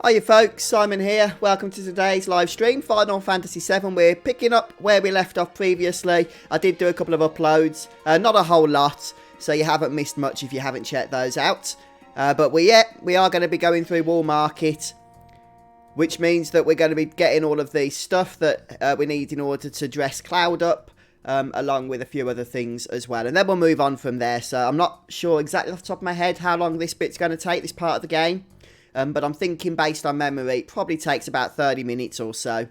Hiya folks, Simon here. Welcome to today's live stream, Final Fantasy VII. We're picking up where we left off previously. I did do a couple of uploads, not a whole lot, so you haven't missed much if you haven't checked those out. But we are going to be going through Wall Market, which means that we're going to be getting all of the stuff that we need in order to dress Cloud up, along with a few other things as well. And then we'll move on from there. So I'm not sure exactly off the top of my head how long this bit's going to take, this part of the game. But I'm thinking, based on memory, it probably takes about 30 minutes or so.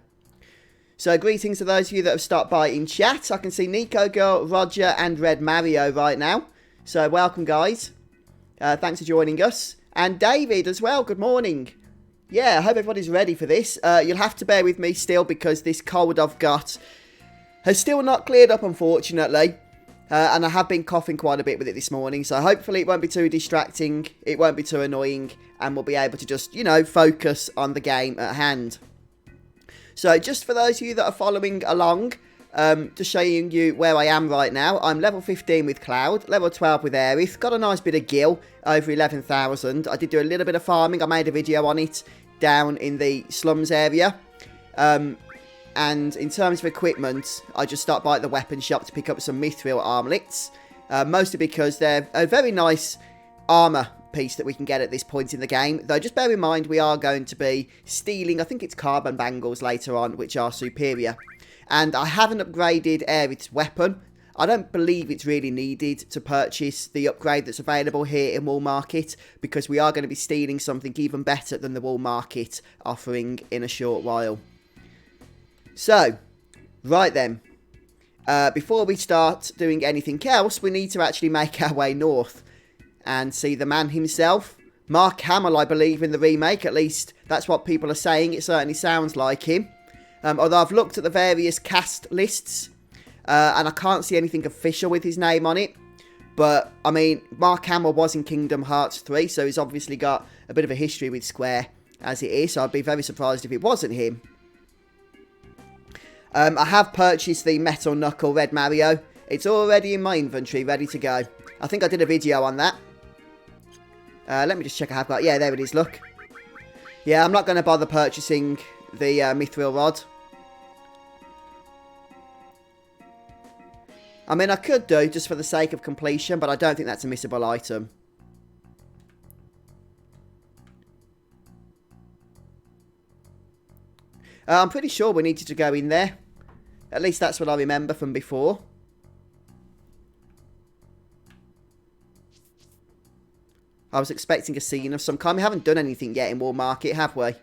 So, greetings to those of you that have stopped by in chat. I can see Nico Girl, Roger, and Red Mario right now. So, welcome, guys. Thanks for joining us. And David as well, good morning. Yeah, I hope everybody's ready for this. You'll have to bear with me still, because this cold I've got has still not cleared up, unfortunately. And I have been coughing quite a bit with it this morning, so hopefully it won't be too distracting, it won't be too annoying, and we'll be able to just, you know, focus on the game at hand. So, just for those of you that are following along, just showing you where I am right now, I'm level 15 with Cloud, level 12 with Aerith, got a nice bit of gil, over 11,000. I did do a little bit of farming, I made a video on it, down in the slums area. And in terms of equipment, I just stopped by at the weapon shop to pick up some mithril armlets. Mostly because they're a very nice armour piece that we can get at this point in the game. Though just bear in mind, we are going to be stealing, I think it's carbon bangles later on, which are superior. And I haven't upgraded Aerith's weapon. I don't believe it's really needed to purchase the upgrade that's available here in Wall Market, because we are going to be stealing something even better than the Wall Market offering in a short while. So, right then, before we start doing anything else, we need to actually make our way north and see the man himself. Mark Hamill, I believe, in the remake, at least that's what people are saying, it certainly sounds like him. Although I've looked at the various cast lists, and I can't see anything official with his name on it. But, I mean, Mark Hamill was in Kingdom Hearts 3, so he's obviously got a bit of a history with Square as it is, so I'd be very surprised if it wasn't him. I have purchased the Metal Knuckle Red Mario. It's already in my inventory, ready to go. I think I did a video on that. Let me just check I have got... Yeah, there it is, look. Yeah, I'm not going to bother purchasing the Mithril Rod. I mean, I could do, just for the sake of completion, but I don't think that's a missable item. I'm pretty sure we needed to go in there. At least that's what I remember from before. I was expecting a scene of some kind. We haven't done anything yet in Wall Market, have we?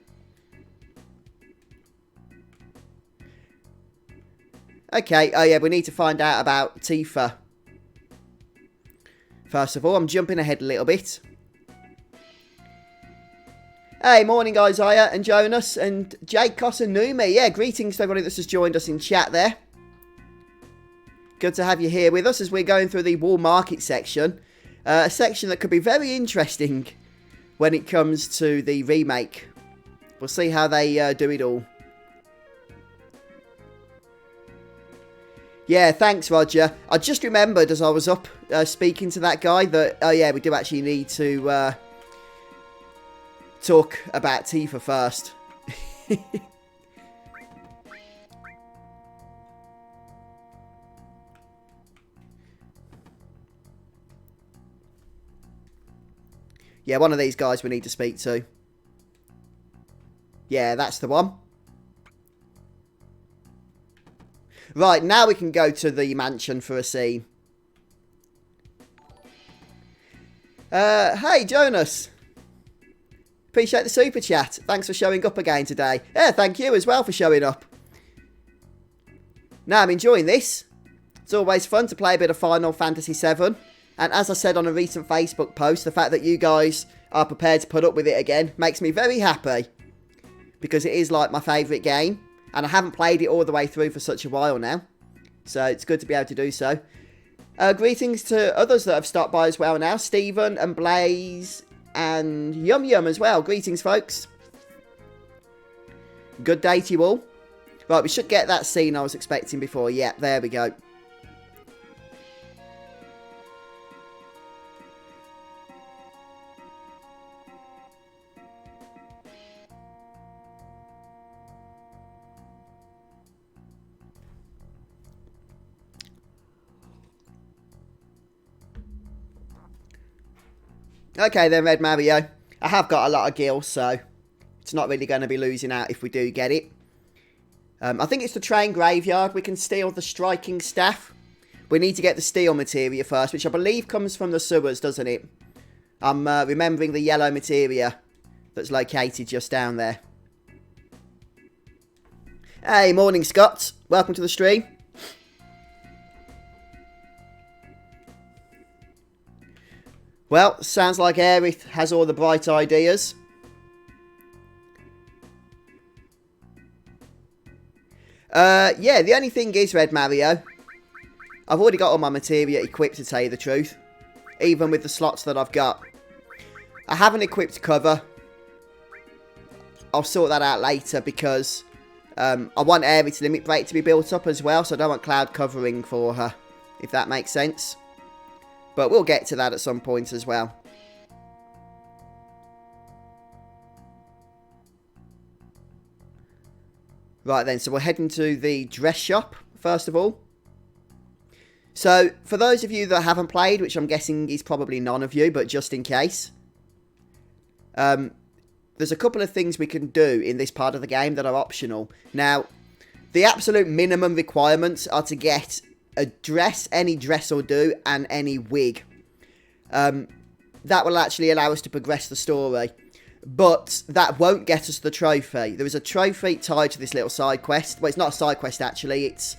Okay, oh yeah, we need to find out about Tifa. First of all, I'm jumping ahead a little bit. Hey, morning Isaiah and Jonas and Jake Kosanumi. Yeah, greetings to everybody that's just joined us in chat there. Good to have you here with us as we're going through the Wall Market section. A section that could be very interesting when it comes to the remake. We'll see how they do it all. Yeah, thanks Roger. I just remembered as I was up speaking to that guy that, oh yeah, we do actually need to... talk about Tifa first. Yeah, one of these guys we need to speak to. Yeah, that's the one. Right, now we can go to the mansion for a scene. Hey, Jonas. Appreciate the super chat. Thanks for showing up again today. Yeah, thank you as well for showing up. Now, I'm enjoying this. It's always fun to play a bit of Final Fantasy VII. And as I said on a recent Facebook post, the fact that you guys are prepared to put up with it again makes me very happy. Because it is like my favourite game. And I haven't played it all the way through for such a while now. So it's good to be able to do so. Greetings to others that have stopped by as well now. Stephen and Blaze... and Yum Yum as well. Greetings, folks. Good day to you all. Right, we should get that scene I was expecting before. Yeah, there we go. Okay then, Red Mario. I have got a lot of gil, so it's not really going to be losing out if we do get it. I think it's the train graveyard. We can steal the striking staff. We need to get the steel materia first, which I believe comes from the sewers, doesn't it? I'm remembering the yellow materia that's located just down there. Hey, morning, Scott. Welcome to the stream. Well, sounds like Aerith has all the bright ideas. Yeah, the only thing is, Red Mario, I've already got all my materia equipped, to tell you the truth. Even with the slots that I've got. I haven't equipped cover. I'll sort that out later because I want Aerith's limit break to be built up as well, so I don't want cloud covering for her, if that makes sense. But we'll get to that at some point as well. Right then, so we're heading to the dress shop, first of all. So, for those of you that haven't played, which I'm guessing is probably none of you, but just in case. There's a couple of things we can do in this part of the game that are optional. Now, the absolute minimum requirements are to get a dress, any dress will do, and any wig. That will actually allow us to progress the story. But that won't get us the trophy. There is a trophy tied to this little side quest. Well, it's not a side quest, actually. It's,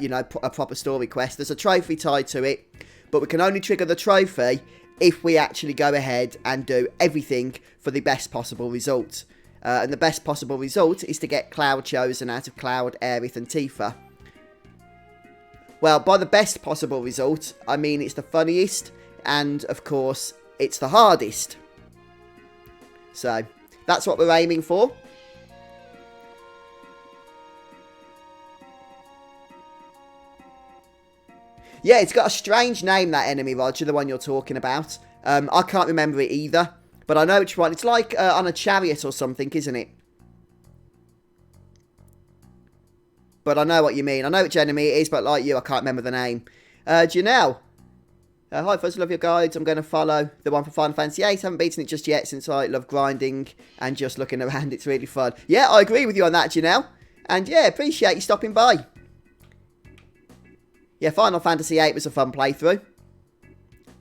you know, a proper story quest. There's a trophy tied to it. But we can only trigger the trophy if we actually go ahead and do everything for the best possible result. And the best possible result is to get Cloud chosen out of Cloud, Aerith and Tifa. Well, by the best possible result, I mean it's the funniest. And, of course, it's the hardest. So, that's what we're aiming for. Yeah, it's got a strange name, that enemy, Roger, the one you're talking about. I can't remember it either, but I know which one. It's like on a chariot or something, isn't it? But I know what you mean. I know which enemy it is, but like you, I can't remember the name. Janelle. Hi, Fuzz, love your guides. I'm going to follow the one for Final Fantasy VIII. Haven't beaten it just yet since I love grinding and just looking around. It's really fun. Yeah, I agree with you on that, Janelle. And yeah, appreciate you stopping by. Yeah, Final Fantasy VIII was a fun playthrough.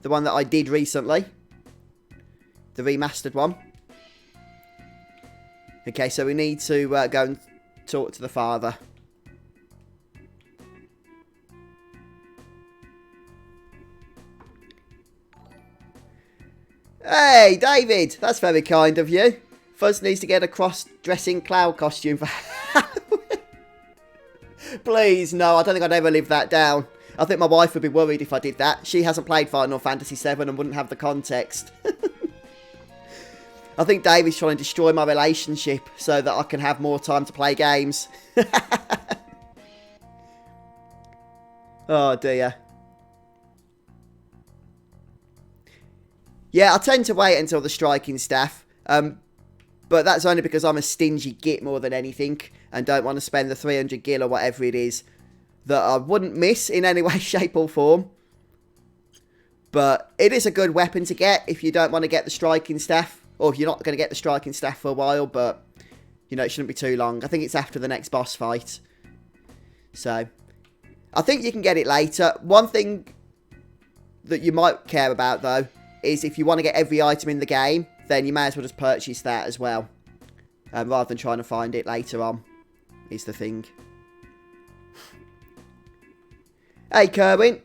The one that I did recently. The remastered one. Okay, so we need to go and talk to the father. Hey, David! That's very kind of you. Fuzz needs to get a cross-dressing Cloud costume for Halloween. Please, no, I don't think I'd ever live that down. I think my wife would be worried if I did that. She hasn't played Final Fantasy VII and wouldn't have the context. I think David's trying to destroy my relationship so that I can have more time to play games. Oh, dear. Yeah, I tend to wait until the striking staff, but that's only because I'm a stingy git more than anything, and don't want to spend the 300 gil or whatever it is that I wouldn't miss in any way, shape or form. But it is a good weapon to get if you don't want to get the striking staff, or if you're not going to get the striking staff for a while, but, you know, it shouldn't be too long. I think it's after the next boss fight. So, I think you can get it later. One thing that you might care about, though, is if you want to get every item in the game, then you may as well just purchase that as well. Rather than trying to find it later on, is the thing. Hey, Kerwin.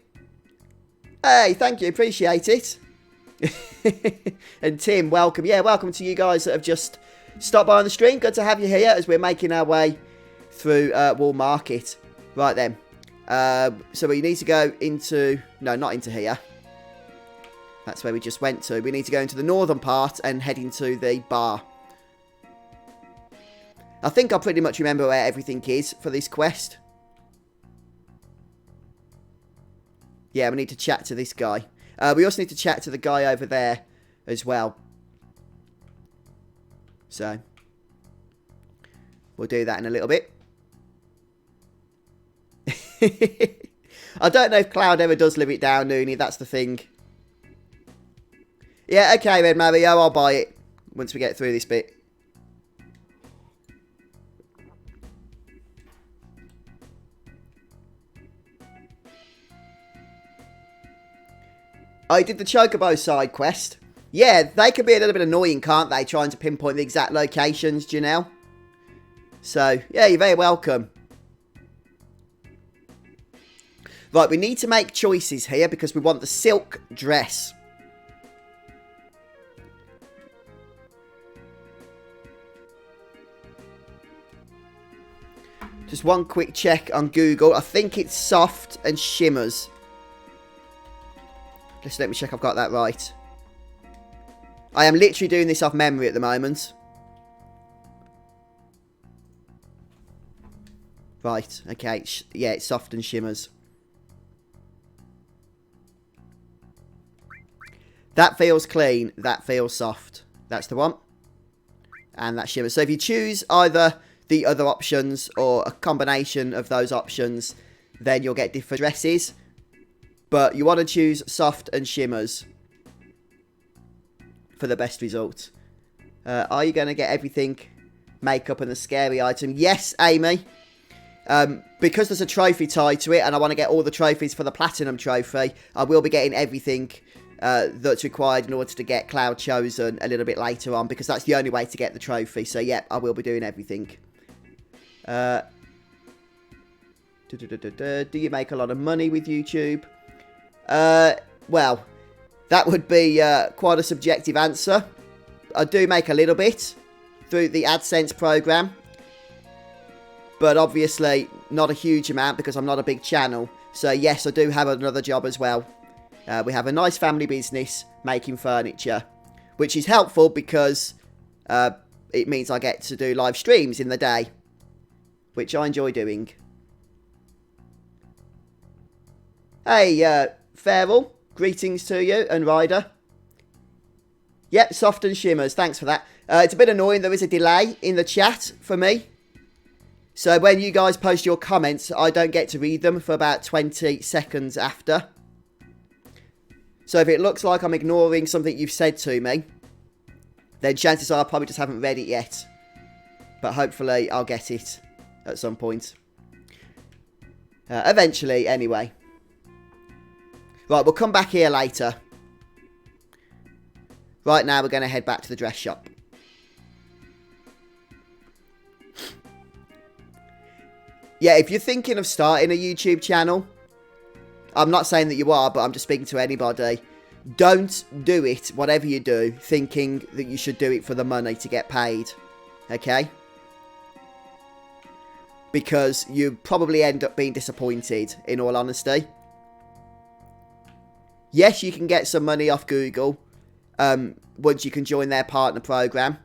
Hey, thank you. Appreciate it. And Tim, welcome. Yeah, welcome to you guys that have just stopped by on the stream. Good to have you here as we're making our way through Wall Market. Right then. So we need to go into... No, not into here. That's where we just went to. We need to go into the northern part and head into the bar. I think I pretty much remember where everything is for this quest. Yeah, we need to chat to this guy. We also need to chat to the guy over there as well. So, we'll do that in a little bit. I don't know if Cloud ever does live it down, Noonie. That's the thing. Yeah, okay then, Mario, I'll buy it once we get through this bit. I did the Chocobo side quest. Yeah, they can be a little bit annoying, can't they? Trying to pinpoint the exact locations, Janelle. So, yeah, you're very welcome. Right, we need to make choices here because we want the silk dress. Just one quick check on Google. I think it's soft and shimmers. Just let me check I've got that right. I am literally doing this off memory at the moment. Right, okay. Yeah, it's soft and shimmers. That feels clean. That feels soft. That's the one. And that shimmers. So if you choose either the other options or a combination of those options, then you'll get different dresses. But you want to choose soft and shimmers for the best result. Are you going to get everything? Makeup and the scary item? Yes, Amy. Because there's a trophy tied to it and I want to get all the trophies for the Platinum Trophy, I will be getting everything that's required in order to get Cloud Chosen a little bit later on, because that's the only way to get the trophy. So, yeah, I will be doing everything. Do you make a lot of money with YouTube? Well, that would be quite a subjective answer. I do make a little bit through the AdSense program, but obviously not a huge amount because I'm not a big channel. So yes, I do have another job as well. We have a nice family business making furniture, which is helpful because it means I get to do live streams in the day, which I enjoy doing. Hey, Farrell, greetings to you, and Ryder. Yep, soft and shimmers, thanks for that. It's a bit annoying, there is a delay in the chat for me. So when you guys post your comments, I don't get to read them for about 20 seconds after. So if it looks like I'm ignoring something you've said to me, then chances are I probably just haven't read it yet. But hopefully I'll get it at some point. Eventually, anyway. Right, we'll come back here later. Right now, we're going to head back to the dress shop. Yeah, if you're thinking of starting a YouTube channel, I'm not saying that you are, but I'm just speaking to anybody. Don't do it, whatever you do, thinking that you should do it for the money to get paid. Okay? Because you probably end up being disappointed, in all honesty. Yes, you can get some money off Google once you can join their partner program.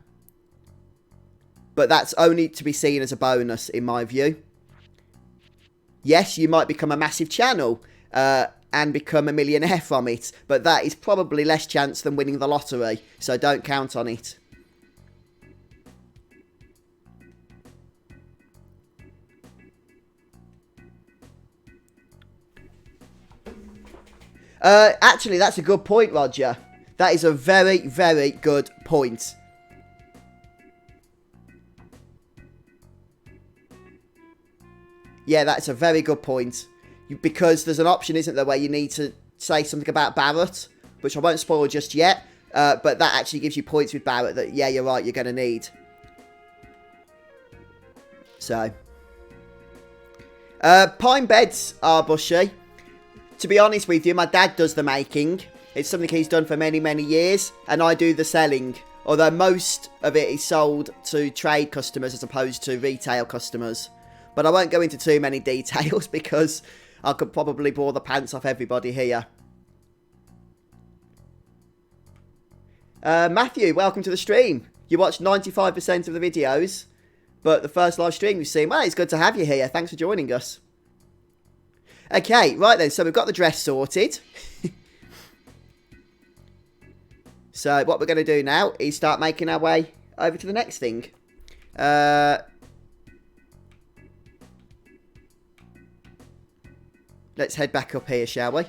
But that's only to be seen as a bonus, in my view. Yes, you might become a massive channel and become a millionaire from it. But that is probably less chance than winning the lottery. So don't count on it. Actually, that's a good point, Roger. That is a very, very good point. Yeah, that's a very good point. Because there's an option, isn't there, where you need to say something about Barrett, which I won't spoil just yet. But that actually gives you points with Barrett that, yeah, you're right, you're going to need. So. Pine beds are bushy. To be honest with you, my dad does the making. It's something he's done for many, many years. And I do the selling. Although most of it is sold to trade customers as opposed to retail customers. But I won't go into too many details because I could probably bore the pants off everybody here. Matthew, welcome to the stream. You watched 95% of the videos. But the first live stream you've seen, well, it's good to have you here. Thanks for joining us. Okay, right then, so we've got the dress sorted. So what we're going to do now is start making our way over to the next thing. Let's head back up here, shall we?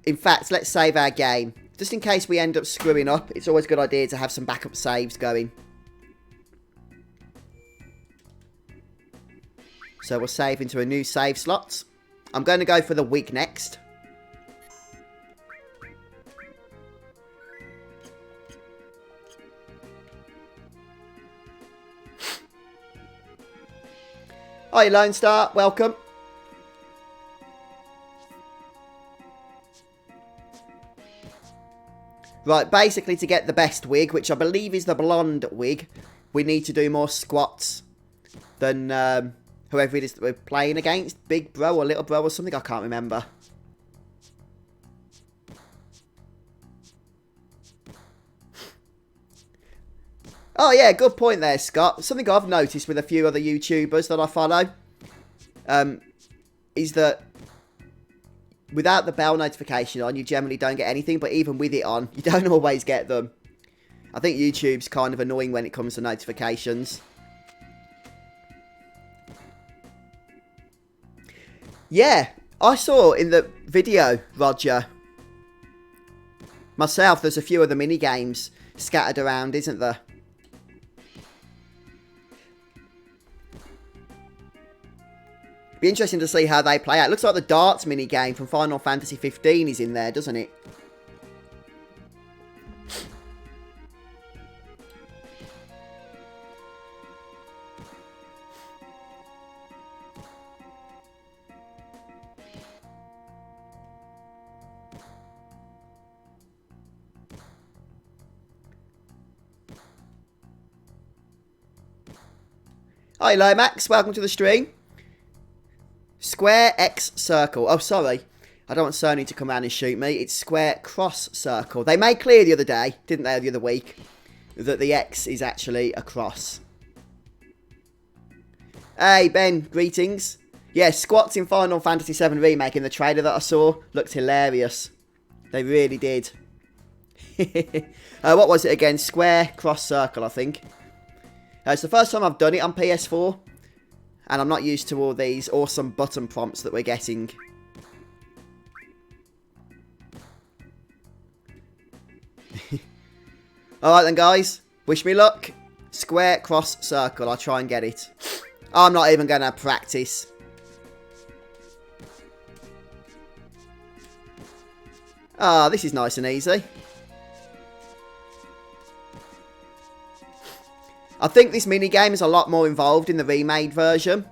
In fact, let's save our game. Just in case we end up screwing up, it's always a good idea to have some backup saves going. So we'll save into a new save slot. I'm going to go for the wig next. Hi Lone Star, welcome. Right, basically to get the best wig, which I believe is the blonde wig, we need to do more squats than whoever it is that we're playing against. Big bro or little bro or something, I can't remember. Oh yeah, good point there, Scott. Something I've noticed with a few other YouTubers that I follow is that without the bell notification on, you generally don't get anything, but even with it on, you don't always get them. I think YouTube's kind of annoying when it comes to notifications. Yeah, I saw in the video, Roger, myself, there's a few of the mini-games scattered around, isn't there? Be interesting to see how they play out. Looks like the darts mini-game from Final Fantasy 15 is in there, doesn't it? Hi, Lomax. Welcome to the stream. Square X circle. Oh, sorry. I don't want Sony to come around and shoot me. It's square cross circle. They made clear the other day, didn't they, the other week, that the X is actually a cross. Hey, Ben. Greetings. Yeah, squats in Final Fantasy VII Remake in the trailer that I saw looked hilarious. They really did. What was it again? Square cross circle, I think. It's the first time I've done it on PS4. And I'm not used to all these awesome button prompts that we're getting. Alright then, guys. Wish me luck. Square, cross, circle. I'll try and get it. I'm not even going to practice. Ah, this is nice and easy. I think this minigame is a lot more involved in the remade version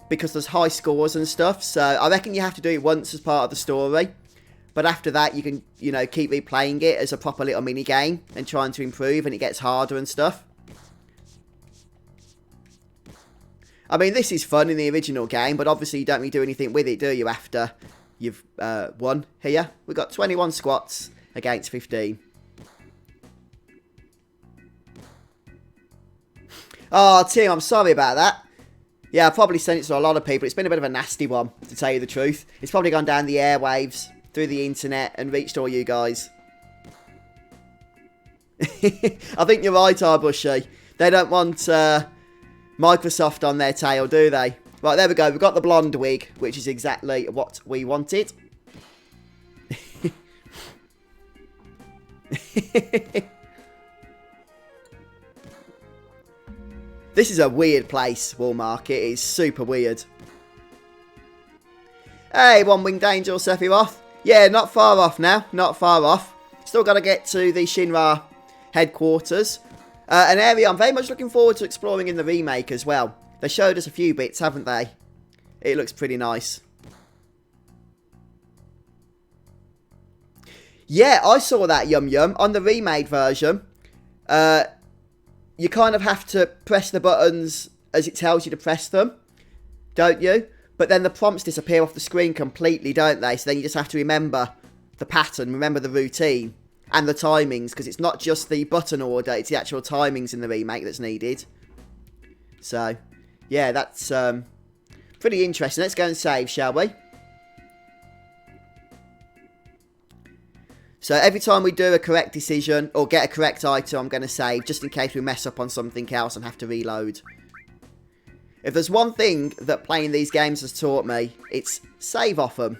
because there's high scores and stuff, so I reckon you have to do it once as part of the story, but after that you can, you know, keep replaying it as a proper little minigame and trying to improve, and it gets harder and stuff. I mean, this is fun in the original game, but obviously you don't really do anything with it, do you, after you've won here? We've got 21 squats against 15. Oh, Tim, I'm sorry about that. Yeah, I probably sent it to a lot of people. It's been a bit of a nasty one, to tell you the truth. It's probably gone down the airwaves, through the internet, and reached all you guys. I think you're right, Arbushy. They don't want Microsoft on their tail, do they? Right, there we go. We've got the blonde wig, which is exactly what we wanted. This is a weird place, Wall Market. It is super weird. Hey, One Winged Angel, Sephiroth. Yeah, not far off now. Not far off. Still got to get to the Shinra headquarters. An area I'm very much looking forward to exploring in the remake as well. They showed us a few bits, haven't they? It looks pretty nice. Yeah, I saw that, Yum Yum. On the remade version, you kind of have to press the buttons as it tells you to press them, don't you? But then the prompts disappear off the screen completely, don't they? So then you just have to remember the pattern, remember the routine, and the timings, because it's not just the button order, it's the actual timings in the remake that's needed. So, yeah, that's pretty interesting. Let's go and save, shall we? So every time we do a correct decision or get a correct item, I'm going to save, just in case we mess up on something else and have to reload. If there's one thing that playing these games has taught me, it's save off them.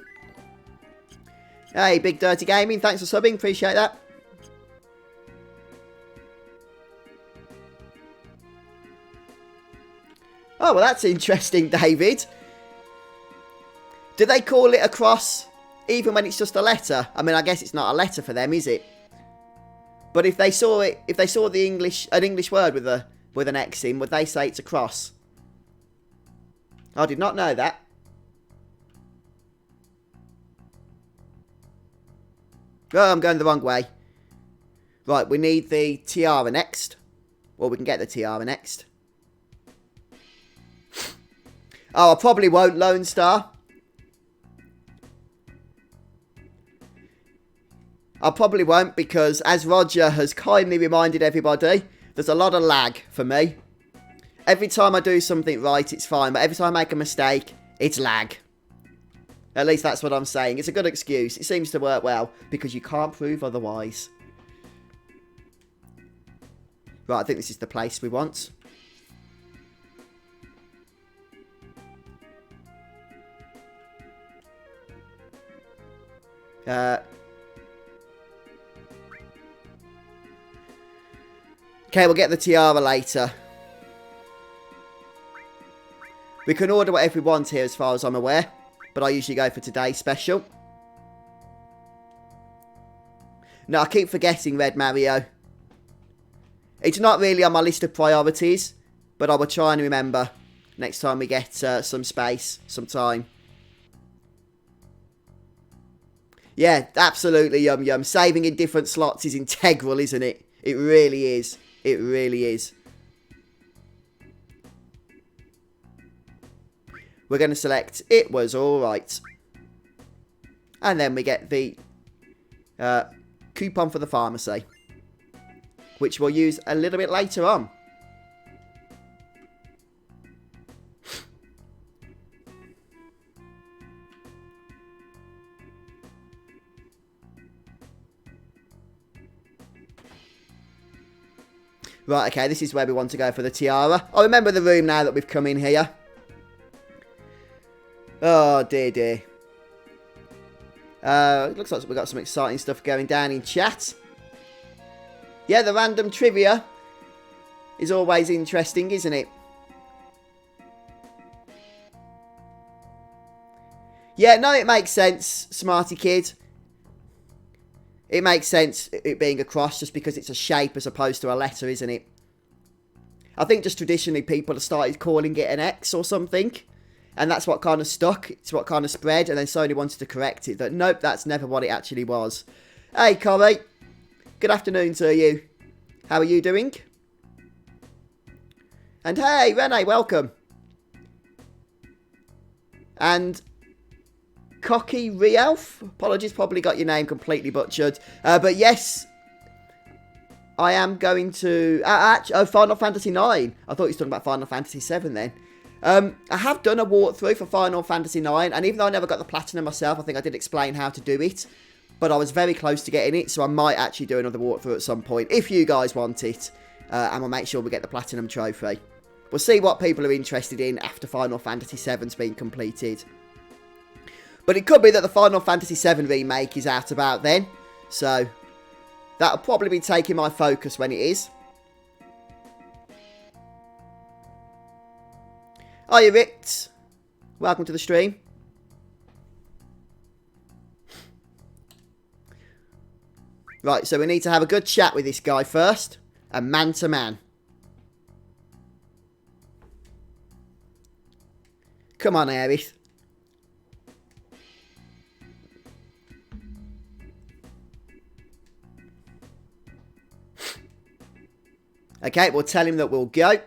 Hey, Big Dirty Gaming, thanks for subbing, appreciate that. Oh, well, that's interesting, David. Do they call it a cross even when it's just a letter? I mean, I guess it's not a letter for them, is it? But if they saw it, if they saw an English word with an X in, would they say it's a cross? I did not know that. Oh, I'm going the wrong way. Right, we need the tiara next. Or we can get the tiara next. Oh, I probably won't, Lone Star. I probably won't because, as Roger has kindly reminded everybody, there's a lot of lag for me. Every time I do something right, it's fine. But every time I make a mistake, it's lag. At least that's what I'm saying. It's a good excuse. It seems to work well because you can't prove otherwise. Right, I think this is the place we want. Okay, we'll get the tiara later. We can order whatever we want here as far as I'm aware. But I usually go for today's special. No, I keep forgetting Red Mario. It's not really on my list of priorities. But I will try and remember next time we get some space, some time. Yeah, absolutely yum yum. Saving in different slots is integral, isn't it? It really is. It really is. We're going to select It Was Alright. And then we get the coupon for the pharmacy. Which we'll use a little bit later on. Right, okay, this is where we want to go for the tiara. I remember the room now that we've come in here. Oh, dear, dear. It looks like we've got some exciting stuff going down in chat. Yeah, the random trivia is always interesting, isn't it? Yeah, no, it makes sense, Smarty Kid. It makes sense, it being a cross, just because it's a shape as opposed to a letter, isn't it? I think just traditionally people have started calling it an X or something. And that's what kind of stuck. It's what kind of spread. And then Sony wanted to correct it. That nope, that's never what it actually was. Hey, Corey. Good afternoon to you. How are you doing? And hey, Rene, welcome. And Cocky Realf. Apologies, probably got your name completely butchered. But yes, I am going to... Final Fantasy IX. I thought you were talking about Final Fantasy VII then. I have done a walkthrough for Final Fantasy IX, and even though I never got the platinum myself, I think I did explain how to do it. But I was very close to getting it, so I might actually do another walkthrough at some point, if you guys want it. And we'll make sure we get the platinum trophy. We'll see what people are interested in after Final Fantasy VII's been completed. But it could be that the Final Fantasy VII Remake is out about then. So, that'll probably be taking my focus when it is. Hiya, Ritz. Welcome to the stream. Right, so we need to have a good chat with this guy first. A man to man. Come on, Aerith. Okay, we'll tell him that we'll go.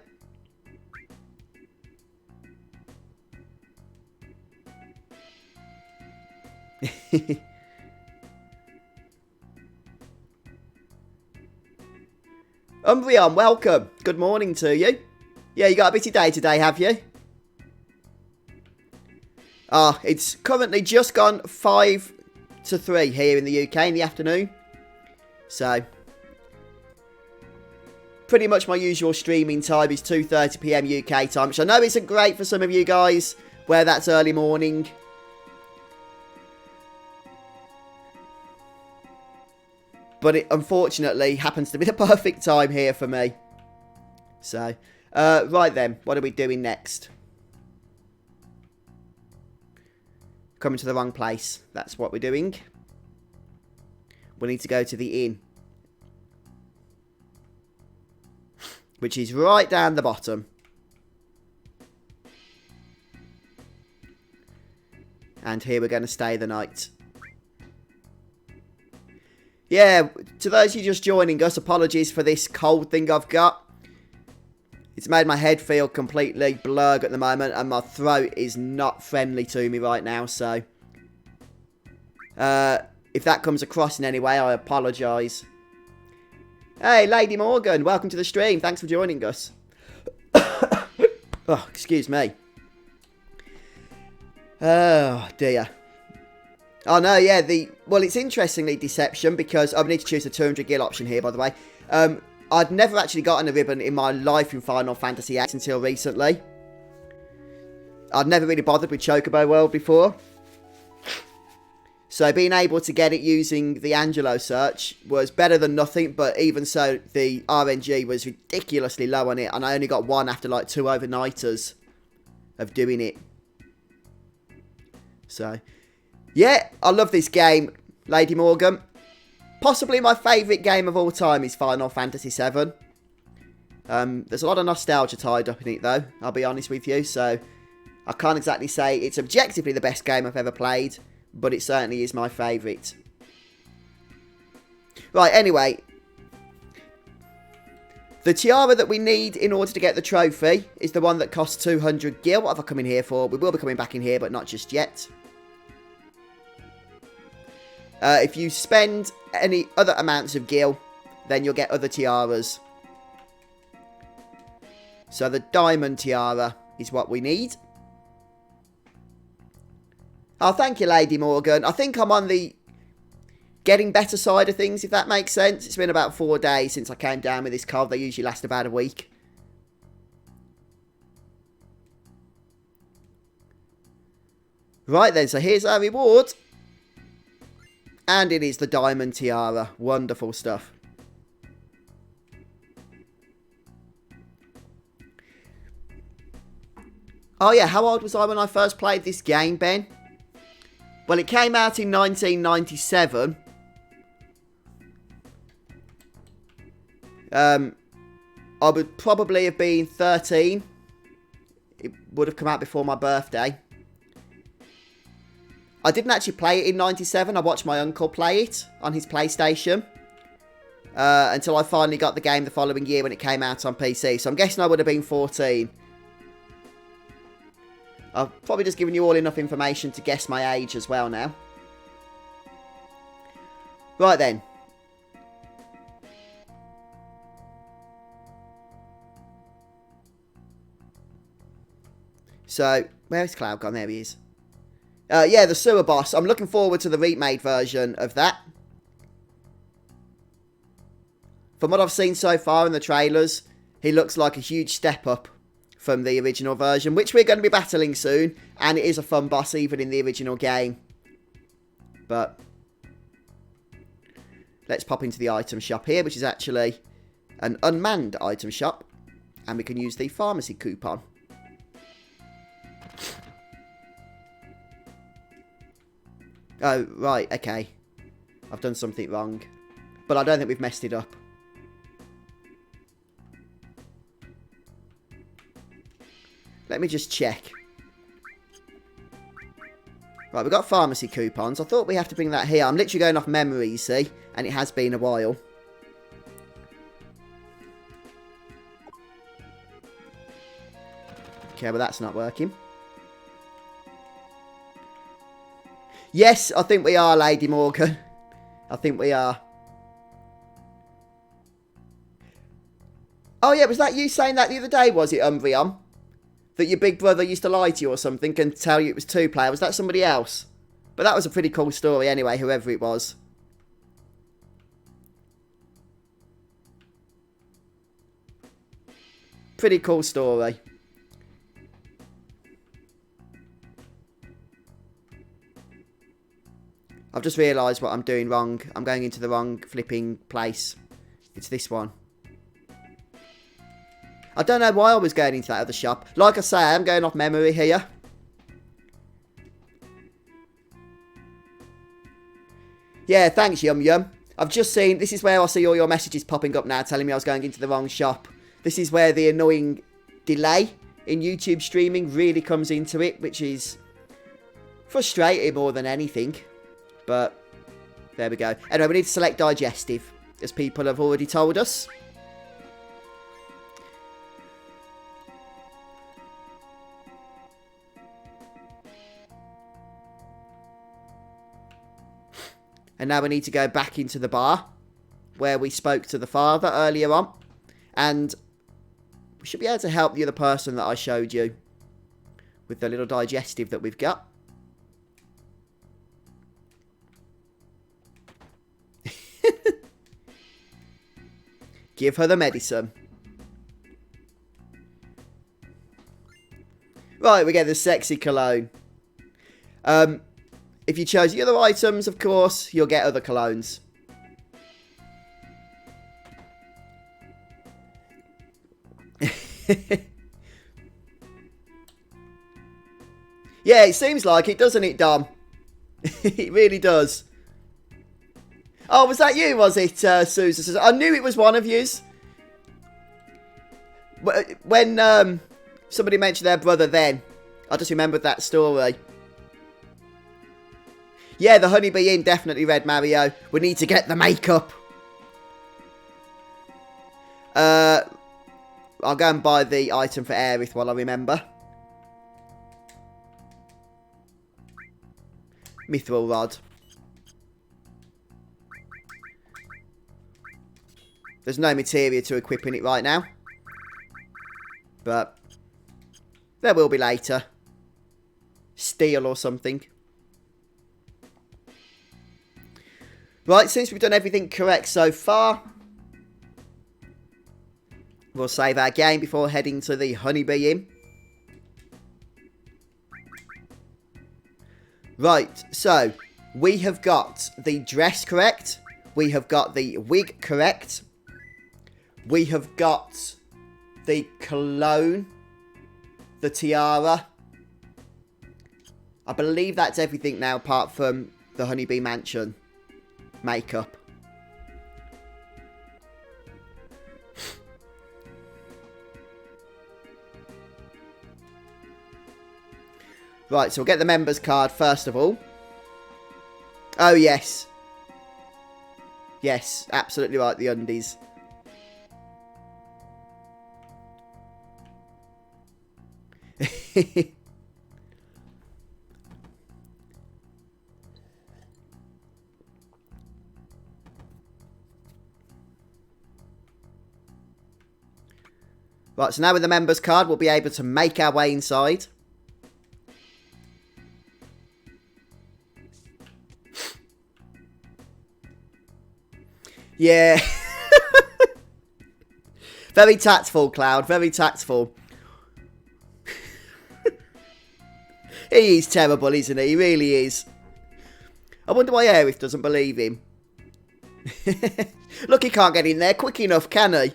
Umbreon, welcome. Good morning to you. Yeah, you got a busy day today, have you? It's currently just gone 5 to 3 here in the UK in the afternoon. So, pretty much my usual streaming time is 2:30 PM UK time, which I know isn't great for some of you guys, where that's early morning. But it unfortunately happens to be the perfect time here for me. So, right then, what are we doing next? Coming to the wrong place. That's what we're doing. We need to go to the inn. Which is right down the bottom. And here we're going to stay the night. Yeah, to those of you just joining us, apologies for this cold thing I've got. It's made my head feel completely blurred at the moment, and my throat is not friendly to me right now, so... if that comes across in any way, I apologise. Hey, Lady Morgan, welcome to the stream. Thanks for joining us. Oh, excuse me. Oh, dear. Oh, no, yeah, well, it's interestingly Deception, because I need to choose the 200 gil option here, by the way. I'd never actually gotten a ribbon in my life in Final Fantasy VIII until recently. I'd never really bothered with Chocobo World before. So being able to get it using the Angelo search was better than nothing, but even so, the RNG was ridiculously low on it, and I only got one after like 2 overnighters of doing it. So, yeah, I love this game, Lady Morgan. Possibly my favourite game of all time is Final Fantasy VII. There's a lot of nostalgia tied up in it, though, I'll be honest with you. So, I can't exactly say it's objectively the best game I've ever played, but it certainly is my favourite. Right, anyway. The tiara that we need in order to get the trophy is the one that costs 200 gil. What have I come in here for? We will be coming back in here, but not just yet. If you spend any other amounts of gil, then you'll get other tiaras. So the diamond tiara is what we need. Oh, thank you, Lady Morgan. I think I'm on the getting better side of things, if that makes sense. It's been about 4 days since I came down with this cold. They usually last about a week. Right then, so here's our reward. And it is the diamond tiara. Wonderful stuff. Oh yeah, how old was I when I first played this game, Ben? Well, it came out in 1997. I would probably have been 13. It would have come out before my birthday. I didn't actually play it in 97. I watched my uncle play it on his PlayStation. Until I finally got the game the following year when it came out on PC. So I'm guessing I would have been 14. I've probably just given you all enough information to guess my age as well now. Right then. So, where's Cloud gone? There he is. Yeah, the sewer boss. I'm looking forward to the remade version of that. From what I've seen so far in the trailers, he looks like a huge step up from the original version, which we're going to be battling soon, and it is a fun boss even in the original game. But let's pop into the item shop here, which is actually an unmanned item shop, and we can use the pharmacy coupon. Oh, right, okay. I've done something wrong, but I don't think we've messed it up. Let me just check. Right, we've got pharmacy coupons. I thought we have to bring that here. I'm literally going off memory, you see, and it has been a while. Okay, well that's not working. Yes, I think we are, Lady Morgan. I think we are. Oh yeah, was that you saying that the other day, was it, Umbreon? That your big brother used to lie to you or something and tell you it was 2-player. Was that somebody else? But that was a pretty cool story anyway, whoever it was. Pretty cool story. I've just realised what I'm doing wrong. I'm going into the wrong flipping place. It's this one. I don't know why I was going into that other shop. Like I say, I'm going off memory here. Yeah, thanks, Yum Yum. I've just seen, this is where I see all your messages popping up now telling me I was going into the wrong shop. This is where the annoying delay in YouTube streaming really comes into it, which is frustrating more than anything. But there we go. Anyway, we need to select digestive, as people have already told us. And now we need to go back into the bar where we spoke to the father earlier on. And we should be able to help the other person that I showed you with the little digestive that we've got. Give her the medicine. Right, we get the sexy cologne. If you chose the other items, of course, you'll get other colognes. Yeah, it seems like it, doesn't it, Dom? It really does. Oh, was that you, was it, Susan? I knew it was one of yous. When somebody mentioned their brother then, I just remembered that story. Yeah, the Honeybee Inn definitely read Mario. We need to get the makeup. I'll go and buy the item for Aerith while I remember. Mithril Rod. There's no materia to equipping it right now. But there will be later. Steel or something. Right, since we've done everything correct so far, we'll save our game before heading to the Honeybee Inn. Right, so we have got the dress correct. We have got the wig correct. We have got the cologne, the tiara. I believe that's everything now apart from the Honeybee Mansion makeup. Right, so we'll get the members card first of all. Oh, yes. Yes, absolutely right, the undies. Right, so now with the members card, we'll be able to make our way inside. Yeah. Very tactful, Cloud. Very tactful. He is terrible, isn't he? He really is. I wonder why Aerith doesn't believe him. Look, he can't get in there quick enough, can he?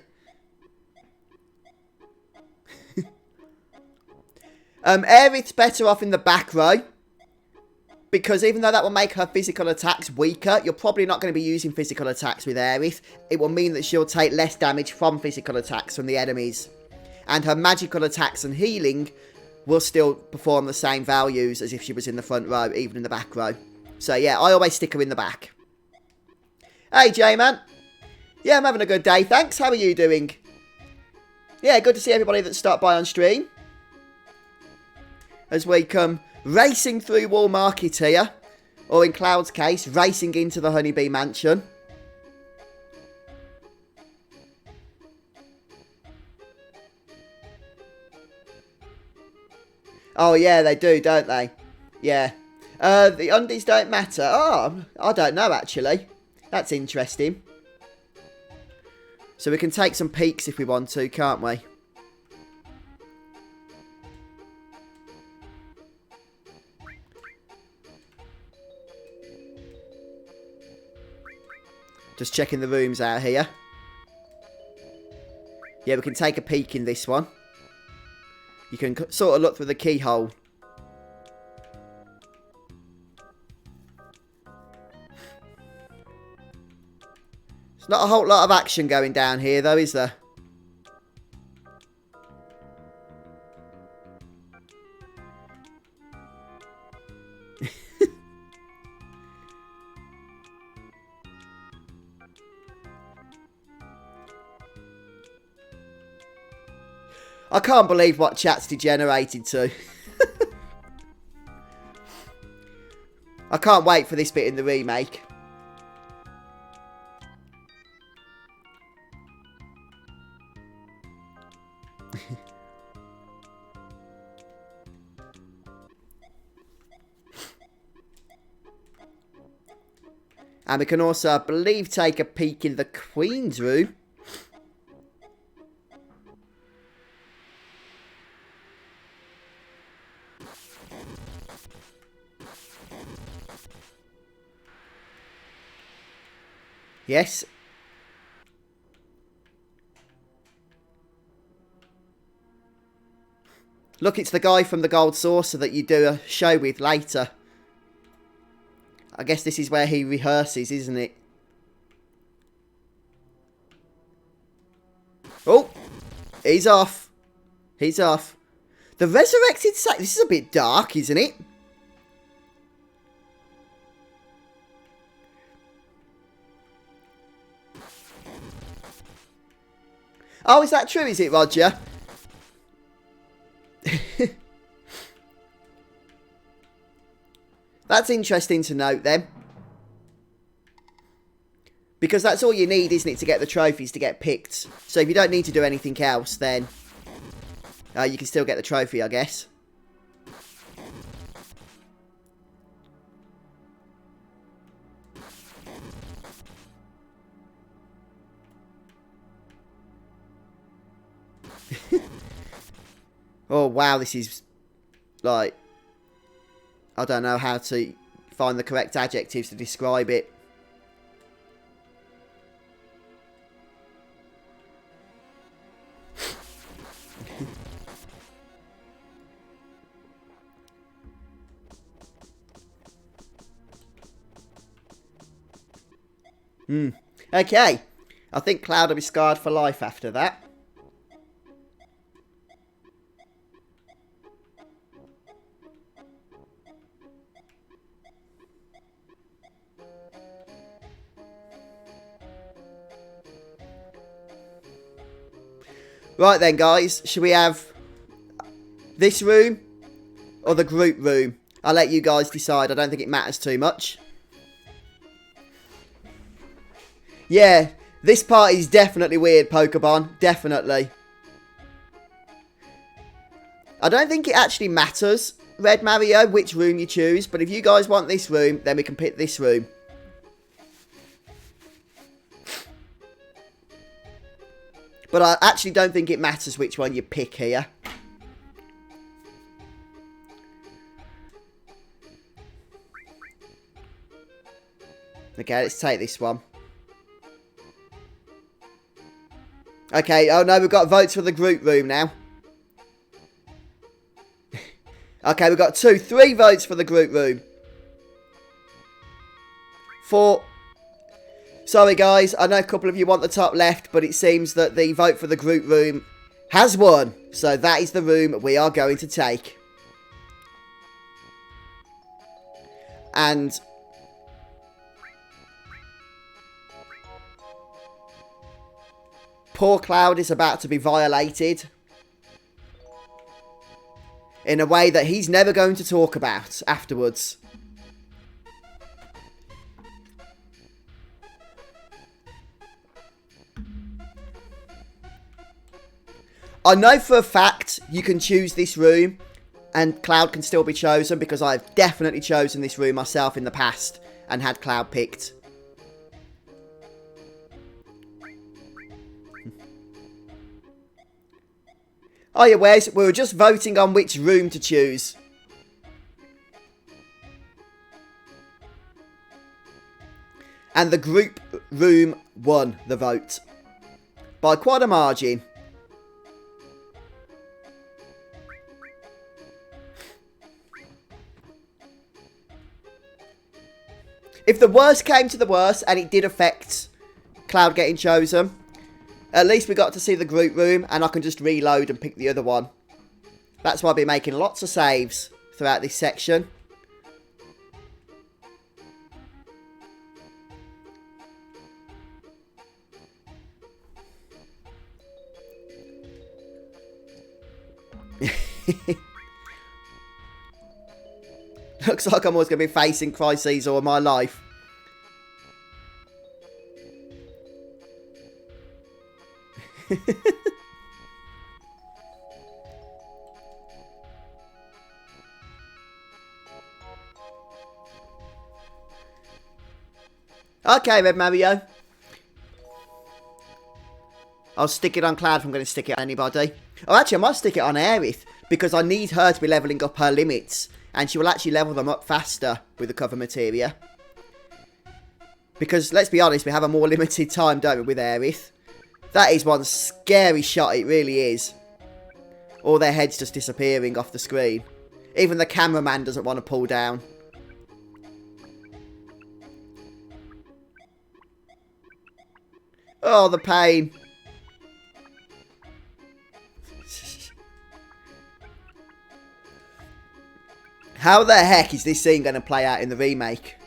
Aerith's better off in the back row. Because even though that will make her physical attacks weaker, you're probably not going to be using physical attacks with Aerith. It will mean that she'll take less damage from physical attacks from the enemies. And her magical attacks and healing will still perform the same values as if she was in the front row, even in the back row. So yeah, I always stick her in the back. Hey, J-Man. Yeah, I'm having a good day, thanks. How are you doing? Yeah, good to see everybody that stopped by on stream. As we come racing through Wall Market here. Or in Cloud's case, racing into the Honeybee Mansion. Oh, yeah, they do, don't they? Yeah. The undies don't matter. Oh, I don't know, actually. That's interesting. So we can take some peeks if we want to, can't we? Just checking the rooms out here. Yeah, we can take a peek in this one. You can sort of look through the keyhole. There's not a whole lot of action going down here, though, is there? I can't believe what chat's degenerated to. I can't wait for this bit in the remake. And we can also, I believe, take a peek in the Queen's room. Yes. Look, it's the guy from the Gold Saucer that you do a show with later. I guess this is where he rehearses, isn't it? Oh, he's off. He's off. The Resurrected Saint. This is a bit dark, isn't it? Oh, is that true, is it, Roger? That's interesting to note, then. Because that's all you need, isn't it, to get the trophies to get picked. So if you don't need to do anything else, then you can still get the trophy, I guess. Oh, wow, this is, like, I don't know how to find the correct adjectives to describe it. Okay. I think Cloud will be scarred for life after that. Right then, guys, should we have this room or the group room? I'll let you guys decide. I don't think it matters too much. Yeah, this part is definitely weird, Pokemon. Definitely. I don't think it actually matters, Red Mario, which room you choose. But if you guys want this room, then we can pick this room. But I actually don't think it matters which one you pick here. Okay, let's take this one. Okay, oh no, we've got votes for the group room now. Okay, we've got 3 votes for the group room. 4. Sorry guys, I know a couple of you want the top left, but it seems that the vote for the group room has won. So that is the room we are going to take. And poor Cloud is about to be violated in a way that he's never going to talk about afterwards. I know for a fact you can choose this room and Cloud can still be chosen because I've definitely chosen this room myself in the past and had Cloud picked. Oh yeah, we were just voting on which room to choose. And the group room won the vote. By quite a margin. If the worst came to the worst, and it did affect Cloud getting chosen, at least we got to see the group room, and I can just reload and pick the other one. That's why I'll be making lots of saves throughout this section. Looks like I'm always going to be facing crises all my life. Okay, Red Mario. I'll stick it on Cloud if I'm going to stick it on anybody. Oh, actually, I might stick it on Aerith, because I need her to be levelling up her limits, and she will actually level them up faster with the cover materia. Because, let's be honest, we have a more limited time, don't we, with Aerith? That is one scary shot, it really is. All their heads just disappearing off the screen. Even the cameraman doesn't want to pull down. Oh, the pain. How the heck is this scene going to play out in the remake?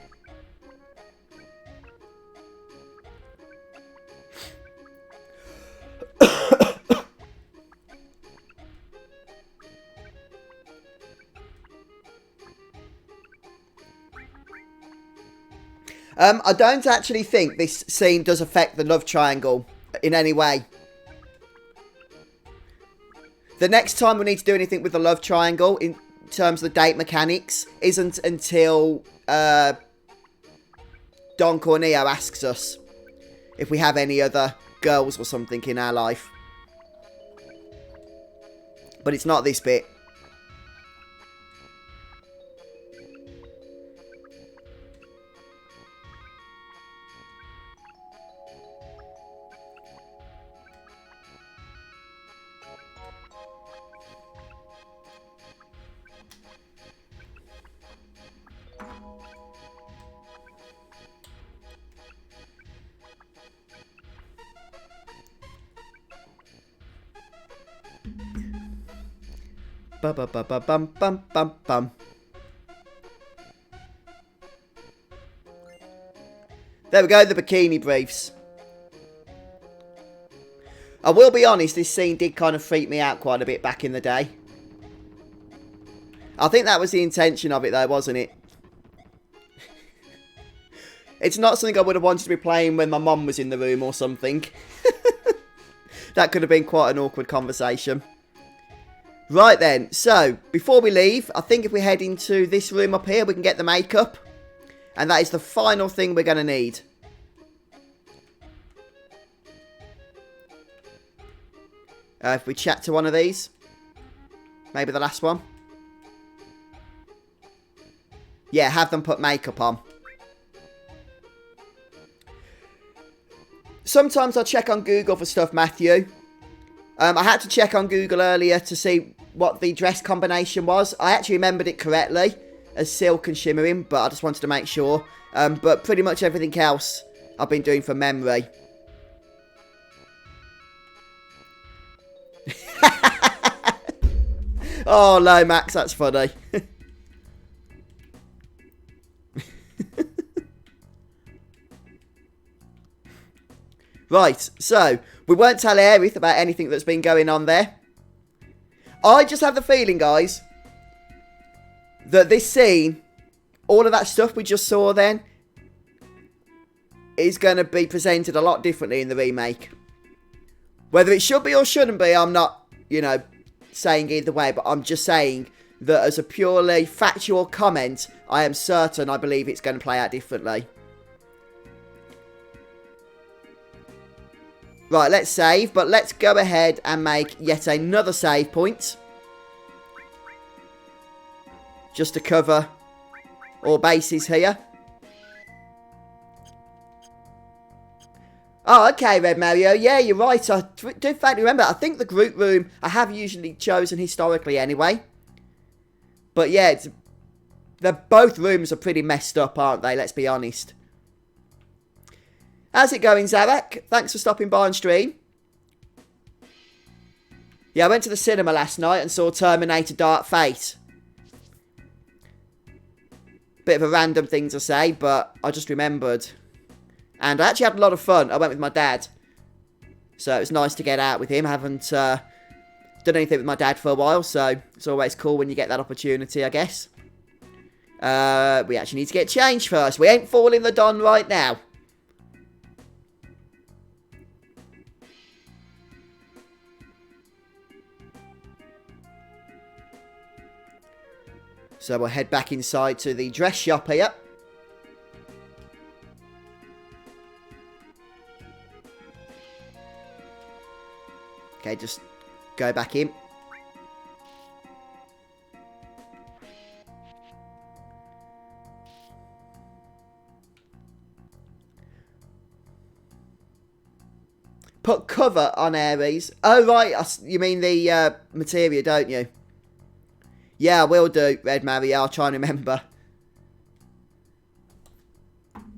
I don't actually think this scene does affect the love triangle in any way. The next time we need to do anything with the love triangle in terms of the date mechanics isn't until Don Corneo asks us if we have any other girls or something in our life. But it's not this bit. Bum. There we go, the bikini briefs. I will be honest, this scene did kind of freak me out quite a bit back in the day. I think that was the intention of it though, wasn't it? It's not something I would have wanted to be playing when my mum was in the room or something. That could have been quite an awkward conversation. Right then, so, before we leave, I think if we head into this room up here, we can get the makeup. And that is the final thing we're going to need. If we chat to one of these. Maybe the last one. Yeah, have them put makeup on. Sometimes I check on Google for stuff, Matthew. I had to check on Google earlier to see what the dress combination was. I actually remembered it correctly as silk and shimmering, but I just wanted to make sure. But pretty much everything else I've been doing from memory. Oh no, Max, that's funny. Right, so, we won't tell Aerith about anything that's been going on there. I just have the feeling, guys, that this scene, all of that stuff we just saw then, is going to be presented a lot differently in the remake. Whether it should be or shouldn't be, I'm not, you know, saying either way, but I'm just saying that as a purely factual comment, I am certain I believe it's going to play out differently. Right, let's save, but let's go ahead and make yet another save point. Just to cover all bases here. Oh, okay, Red Mario. Yeah, you're right. I do faintly remember. I think the group room I have usually chosen historically anyway. But yeah, both rooms are pretty messed up, aren't they? Let's be honest. How's it going, Zarek? Thanks for stopping by on stream. Yeah, I went to the cinema last night and saw Terminator Dark Fate. Bit of a random thing to say, but I just remembered. And I actually had a lot of fun. I went with my dad. So it was nice to get out with him. I haven't done anything with my dad for a while, so it's always cool when you get that opportunity, I guess. We actually need to get changed first. We ain't falling the Don right now. So we'll head back inside to the dress shop here. Okay, just go back in. Put cover on Aries. Oh, right. You mean the materia, don't you? Yeah, I will do, Red Mario. I'll try and remember.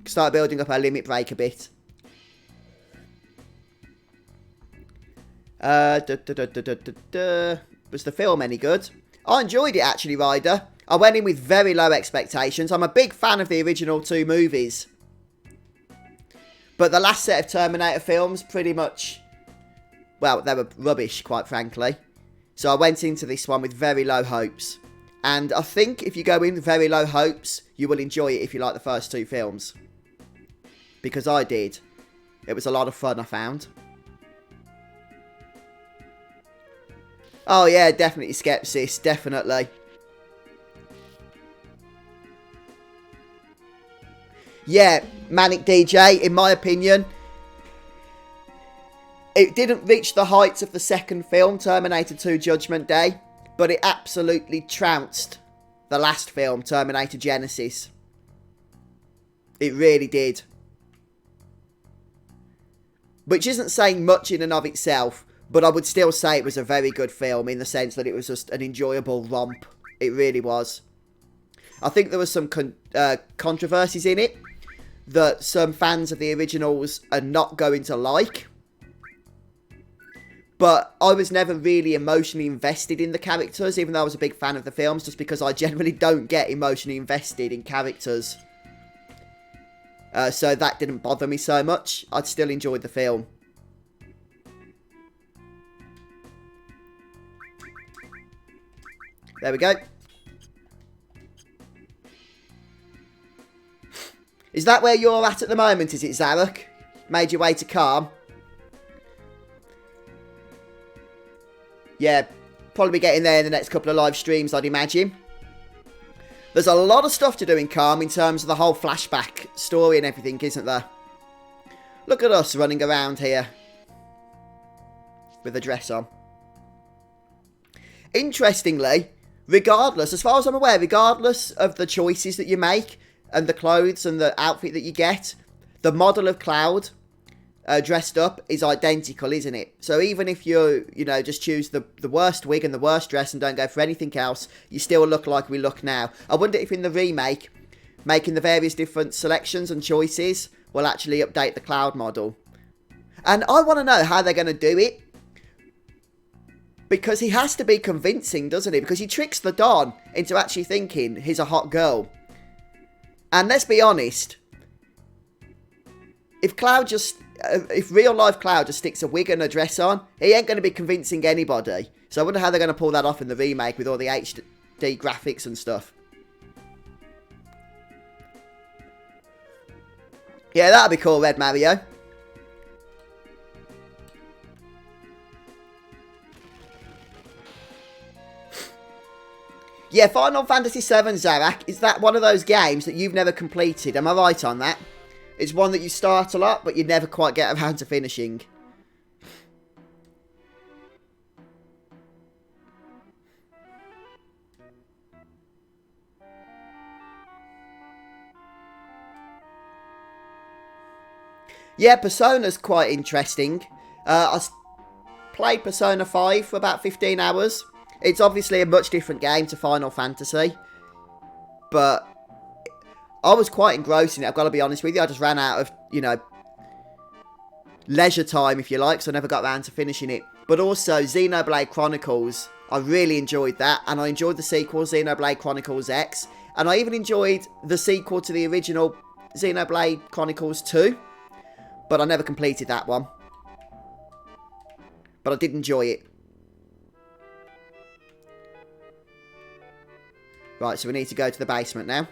Start building up our limit break a bit. Was the film any good? I enjoyed it, actually, Ryder. I went in with very low expectations. I'm a big fan of the original 2 movies. But the last set of Terminator films, pretty much... Well, they were rubbish, quite frankly. So I went into this one with very low hopes. And I think if you go in with very low hopes, you will enjoy it if you like the first 2 films. Because I did. It was a lot of fun, I found. Oh yeah, definitely Skepsis, definitely. Yeah, Manic DJ, in my opinion, it didn't reach the heights of the second film, Terminator 2 Judgment Day, but it absolutely trounced the last film, Terminator Genesis. It really did. Which isn't saying much in and of itself, but I would still say it was a very good film in the sense that it was just an enjoyable romp. It really was. I think there was some controversies in it that some fans of the originals are not going to like. But I was never really emotionally invested in the characters, even though I was a big fan of the films, just because I generally don't get emotionally invested in characters. So that didn't bother me so much. I'd still enjoyed the film. There we go. Is that where you're at the moment, is it, Zarek? Made your way to Calm? Yeah, probably be getting there in the next couple of live streams, I'd imagine. There's a lot of stuff to do in Calm in terms of the whole flashback story and everything, isn't there? Look at us running around here with a dress on. Interestingly, regardless, as far as I'm aware, regardless of the choices that you make and the clothes and the outfit that you get, the model of Cloud dressed up is identical, isn't it? So even if you know, just choose the worst wig and the worst dress and don't go for anything else, you still look like we look now. I wonder if in the remake, making the various different selections and choices will actually update the Cloud model. And I want to know how they're going to do it. Because he has to be convincing, doesn't he? Because he tricks the Don into actually thinking he's a hot girl. And let's be honest, if real life Cloud just sticks a wig and a dress on, he ain't going to be convincing anybody. So I wonder how they're going to pull that off in the remake with all the HD graphics and stuff. Yeah, that'd be cool, Red Mario. Yeah, Final Fantasy VII, Zarak, is that one of those games that you've never completed? Am I right on that? It's one that you start a lot, but you never quite get around to finishing. Yeah, Persona's quite interesting. Played Persona 5 for about 15 hours. It's obviously a much different game to Final Fantasy. But I was quite engrossed in it, I've got to be honest with you. I just ran out of, you know, leisure time, if you like, so I never got around to finishing it. But also, Xenoblade Chronicles, I really enjoyed that. And I enjoyed the sequel, Xenoblade Chronicles X. And I even enjoyed the sequel to the original Xenoblade Chronicles 2. But I never completed that one. But I did enjoy it. Right, so we need to go to the basement now.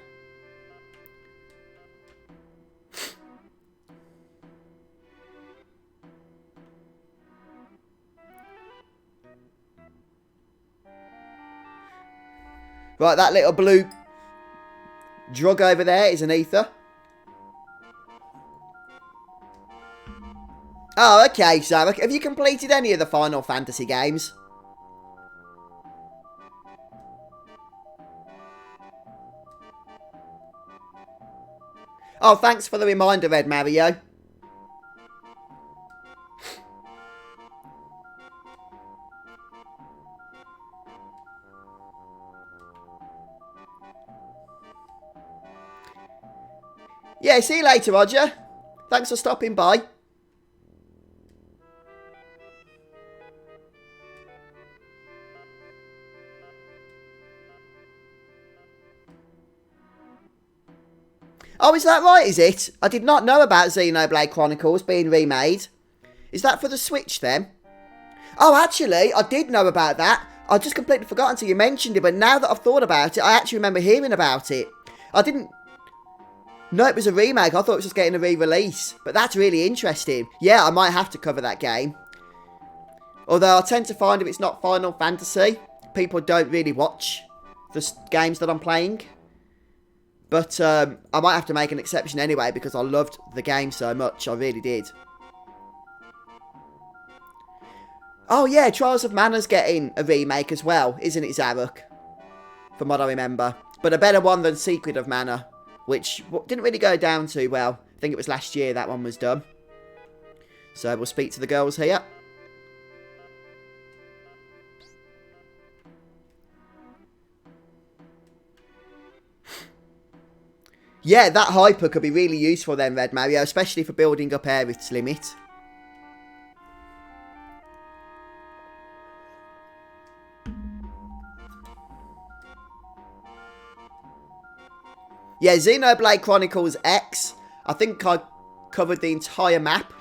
Right, that little blue drug over there is an ether. Oh, okay, so have you completed any of the Final Fantasy games? Oh, thanks for the reminder, Red Mario. Yeah, see you later, Roger. Thanks for stopping by. Oh, is that right, is it? I did not know about Xenoblade Chronicles being remade. Is that for the Switch, then? Oh, actually, I did know about that. I just completely forgot until you mentioned it, but now that I've thought about it, I actually remember hearing about it. I didn't know it was a remake. I thought it was just getting a re-release. But that's really interesting. Yeah, I might have to cover that game. Although I tend to find if it's not Final Fantasy, people don't really watch the games that I'm playing. But I might have to make an exception anyway because I loved the game so much. I really did. Oh yeah, Trials of Mana's getting a remake as well, isn't it, Zaruk? From what I remember. But a better one than Secret of Mana, which didn't really go down too well. I think it was last year that one was done. So we'll speak to the girls here. Yeah, that hyper could be really useful then, Red Mario, especially for building up Aerith's limit. Yeah, Xenoblade Chronicles X, I think I covered the entire map,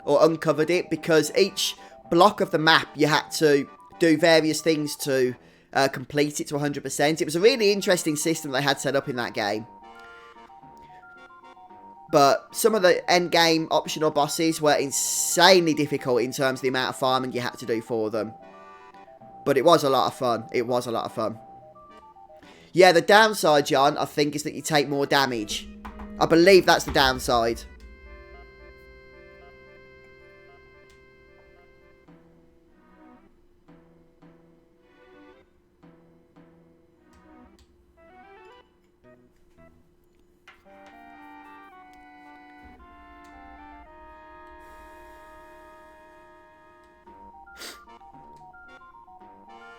or uncovered it, because each block of the map you had to do various things to complete it to 100%. It was a really interesting system they had set up in that game. But some of the endgame optional bosses were insanely difficult in terms of the amount of farming you had to do for them. But it was a lot of fun. It was a lot of fun. Yeah, the downside, John, I think, is that you take more damage. I believe that's the downside.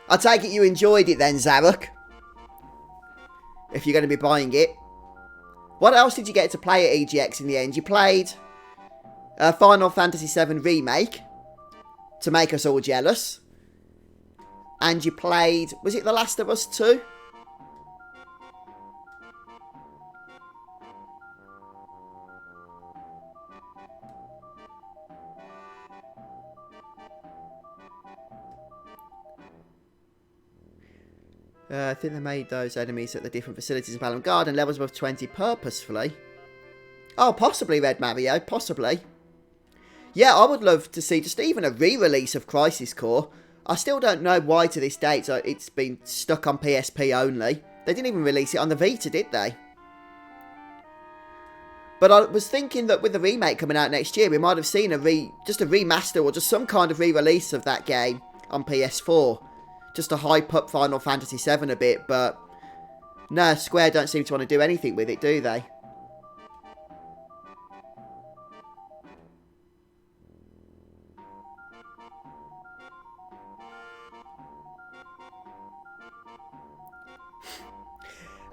I take it you enjoyed it then, Zaruk. If you're going to be buying it. What else did you get to play at EGX in the end? You played Final Fantasy VII Remake to make us all jealous. And you played, was it The Last of Us 2? I think they made those enemies at the different facilities in Balam Garden levels above 20 purposefully. Oh, possibly, Red Mario, possibly. Yeah, I would love to see just even a re-release of Crisis Core. I still don't know why to this date it's been stuck on PSP only. They didn't even release it on the Vita, did they? But I was thinking that with the remake coming out next year, we might have seen just a remaster or just some kind of re-release of that game on PS4. Just to hype up Final Fantasy VII a bit, but no, Square don't seem to want to do anything with it, do they?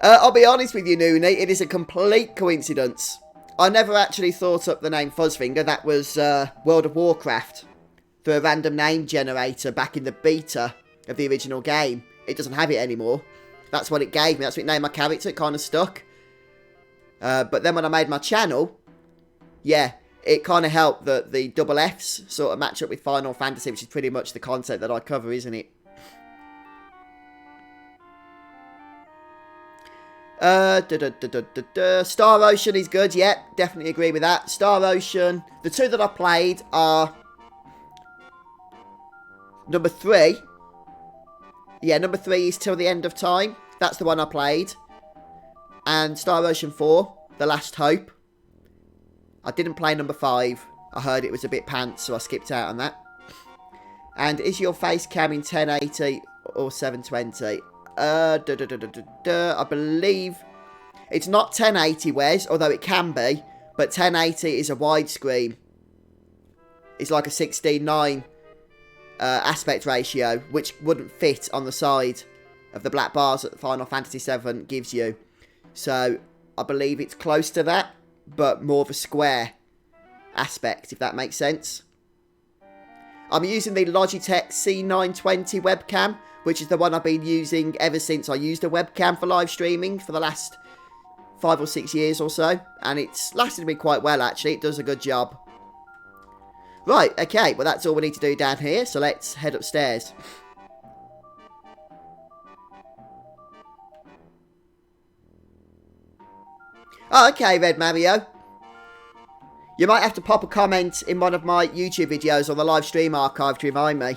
I'll be honest with you, Noonie, it is a complete coincidence. I never actually thought up the name Fuzzfinger. That was World of Warcraft. Through a random name generator back in the beta of the original game. It doesn't have it anymore. That's what it gave me. That's what it named my character. It kind of stuck. But then when I made my channel, yeah, it kind of helped that the double Fs sort of match up with Final Fantasy, which is pretty much the concept that I cover, isn't it? Star Ocean is good, yeah, definitely agree with that. Star Ocean, the two that I played are number 3. Yeah, number 3 is Till the End of Time. That's the one I played. And Star Ocean 4, The Last Hope. I didn't play number 5. I heard it was a bit pants, so I skipped out on that. And is your face cam in 1080 or 720? I believe it's not 1080, Wes, although it can be. But 1080 is a widescreen. It's like a 16:9 aspect ratio, which wouldn't fit on the side of the black bars that Final Fantasy VII gives you. So I believe it's close to that, but more of a square aspect, if that makes sense. I'm using the Logitech C920 webcam, which is the one I've been using ever since I used a webcam for live streaming for the last 5 or 6 years or so. And it's lasted me quite well, actually. It does a good job. Right, okay, well that's all we need to do down here, so let's head upstairs. Oh, okay, Red Mario. You might have to pop a comment in one of my YouTube videos on the live stream archive to remind me.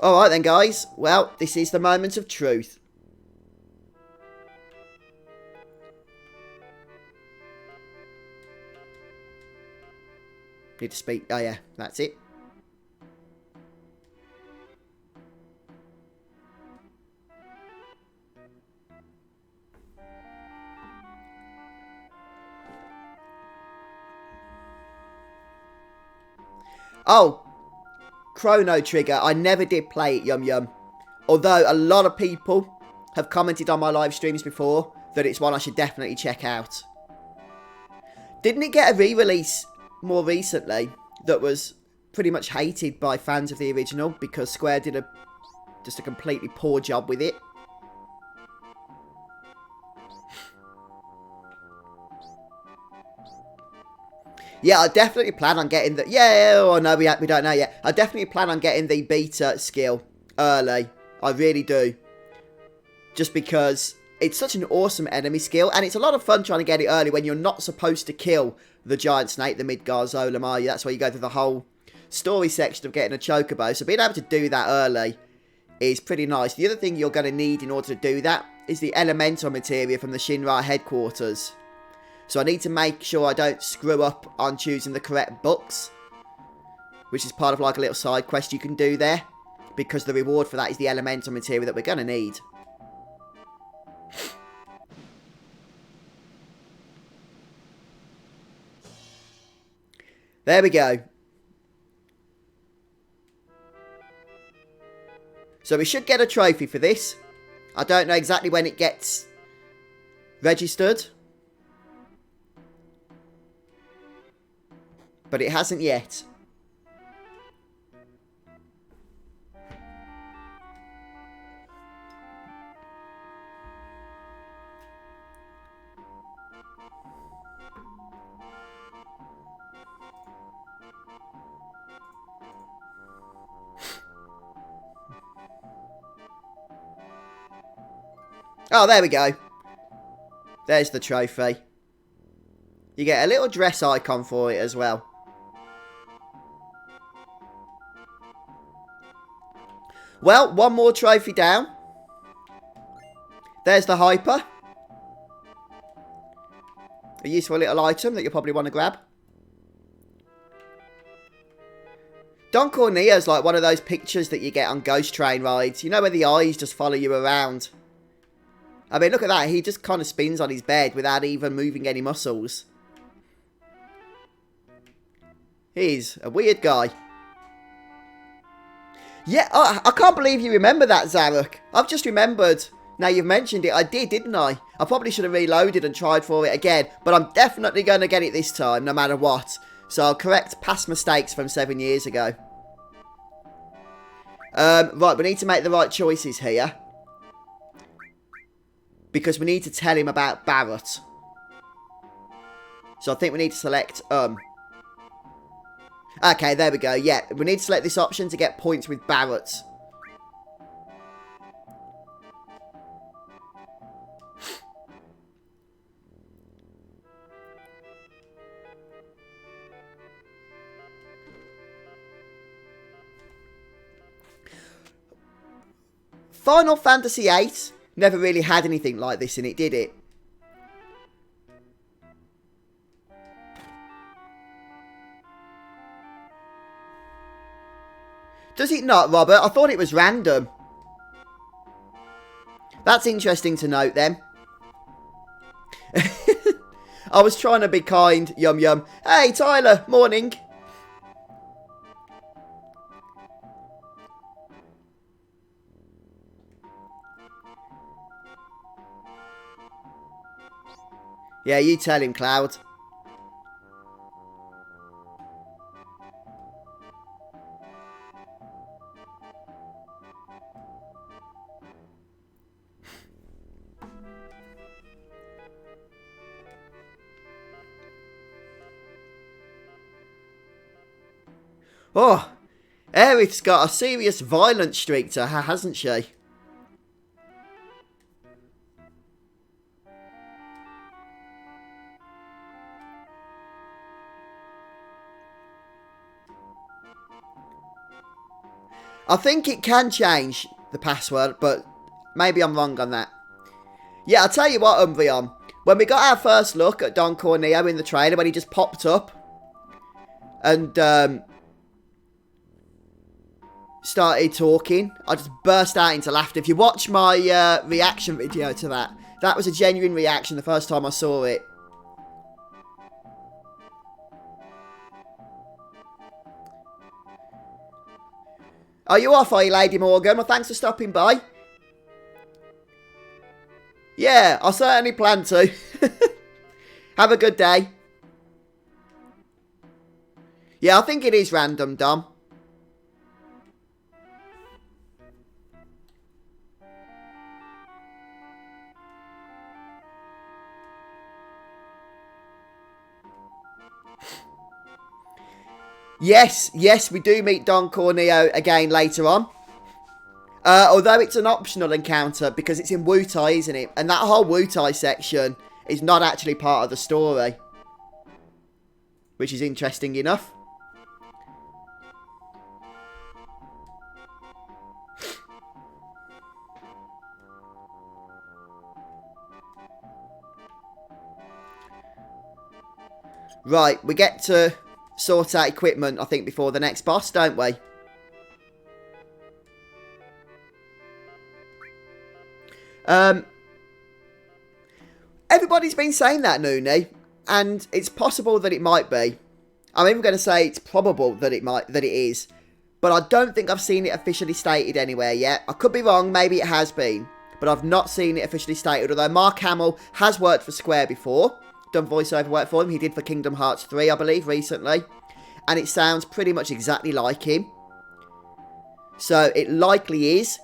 Alright then, guys. Well, this is the moment of truth. Need to speak. Oh, yeah. That's it. Oh, Chrono Trigger. I never did play it, Yum Yum. Although a lot of people have commented on my live streams before that it's one I should definitely check out. Didn't it get a re-release more recently that was pretty much hated by fans of the original because Square did just a completely poor job with it? Yeah, I definitely plan on getting the... Yeah, oh no, we don't know yet. I definitely plan on getting the beta skill early. I really do. Just because it's such an awesome enemy skill. And it's a lot of fun trying to get it early when you're not supposed to kill the giant snake, the Midgar Zolom, are you? That's why you go through the whole story section of getting a chocobo. So being able to do that early is pretty nice. The other thing you're going to need in order to do that is the elemental materia from the Shinra headquarters. So I need to make sure I don't screw up on choosing the correct books, which is part of like a little side quest you can do there, because the reward for that is the elemental materia that we're going to need. There we go. So we should get a trophy for this. I don't know exactly when it gets registered, but it hasn't yet. Oh, there we go. There's the trophy. You get a little dress icon for it as well. Well, one more trophy down. There's the Hyper. A useful little item that you'll probably want to grab. Don Corneo is like one of those pictures that you get on ghost train rides. You know, where the eyes just follow you around. I mean, look at that. He just kind of spins on his bed without even moving any muscles. He's a weird guy. Yeah, I can't believe you remember that, Zarek. I've just remembered. Now you've mentioned it, I did, didn't I? I probably should have reloaded and tried for it again, but I'm definitely going to get it this time, no matter what. So I'll correct past mistakes from 7 years ago. Right, we need to make the right choices here. Because we need to tell him about Barrett. So I think we need to select, Okay, there we go, yeah. We need to select this option to get points with Barrett. Final Fantasy VIII never really had anything like this in it, did it? Does it not, Robert? I thought it was random. That's interesting to note then. I was trying to be kind, yum yum. Hey Tyler, morning. Yeah, you tell him, Cloud. Oh, Aerith's got a serious violent streak to her, hasn't she? I think it can change the password, but maybe I'm wrong on that. Yeah, I'll tell you what, Umbreon. When we got our first look at Don Corneo in the trailer, when he just popped up and started talking, I just burst out into laughter. If you watch my reaction video to that, that was a genuine reaction the first time I saw it. Are you off, are you, Lady Morgan? Well, thanks for stopping by. Yeah, I certainly plan to. Have a good day. Yeah, I think it is random, Dom. Yes, we do meet Don Corneo again later on. Although it's an optional encounter because it's in Wutai, isn't it? And that whole Wutai section is not actually part of the story. Which is interesting enough. Right, we get to sort out equipment, I think, before the next boss, don't we? Everybody's been saying that, Noonie, and it's possible that it might be. I'm even going to say it's probable that it is, but I don't think I've seen it officially stated anywhere yet. I could be wrong, maybe it has been, but I've not seen it officially stated, although Mark Hamill has worked for Square before. Done voiceover work for him. He did for Kingdom Hearts 3, I believe, recently. And it sounds pretty much exactly like him. So it likely is.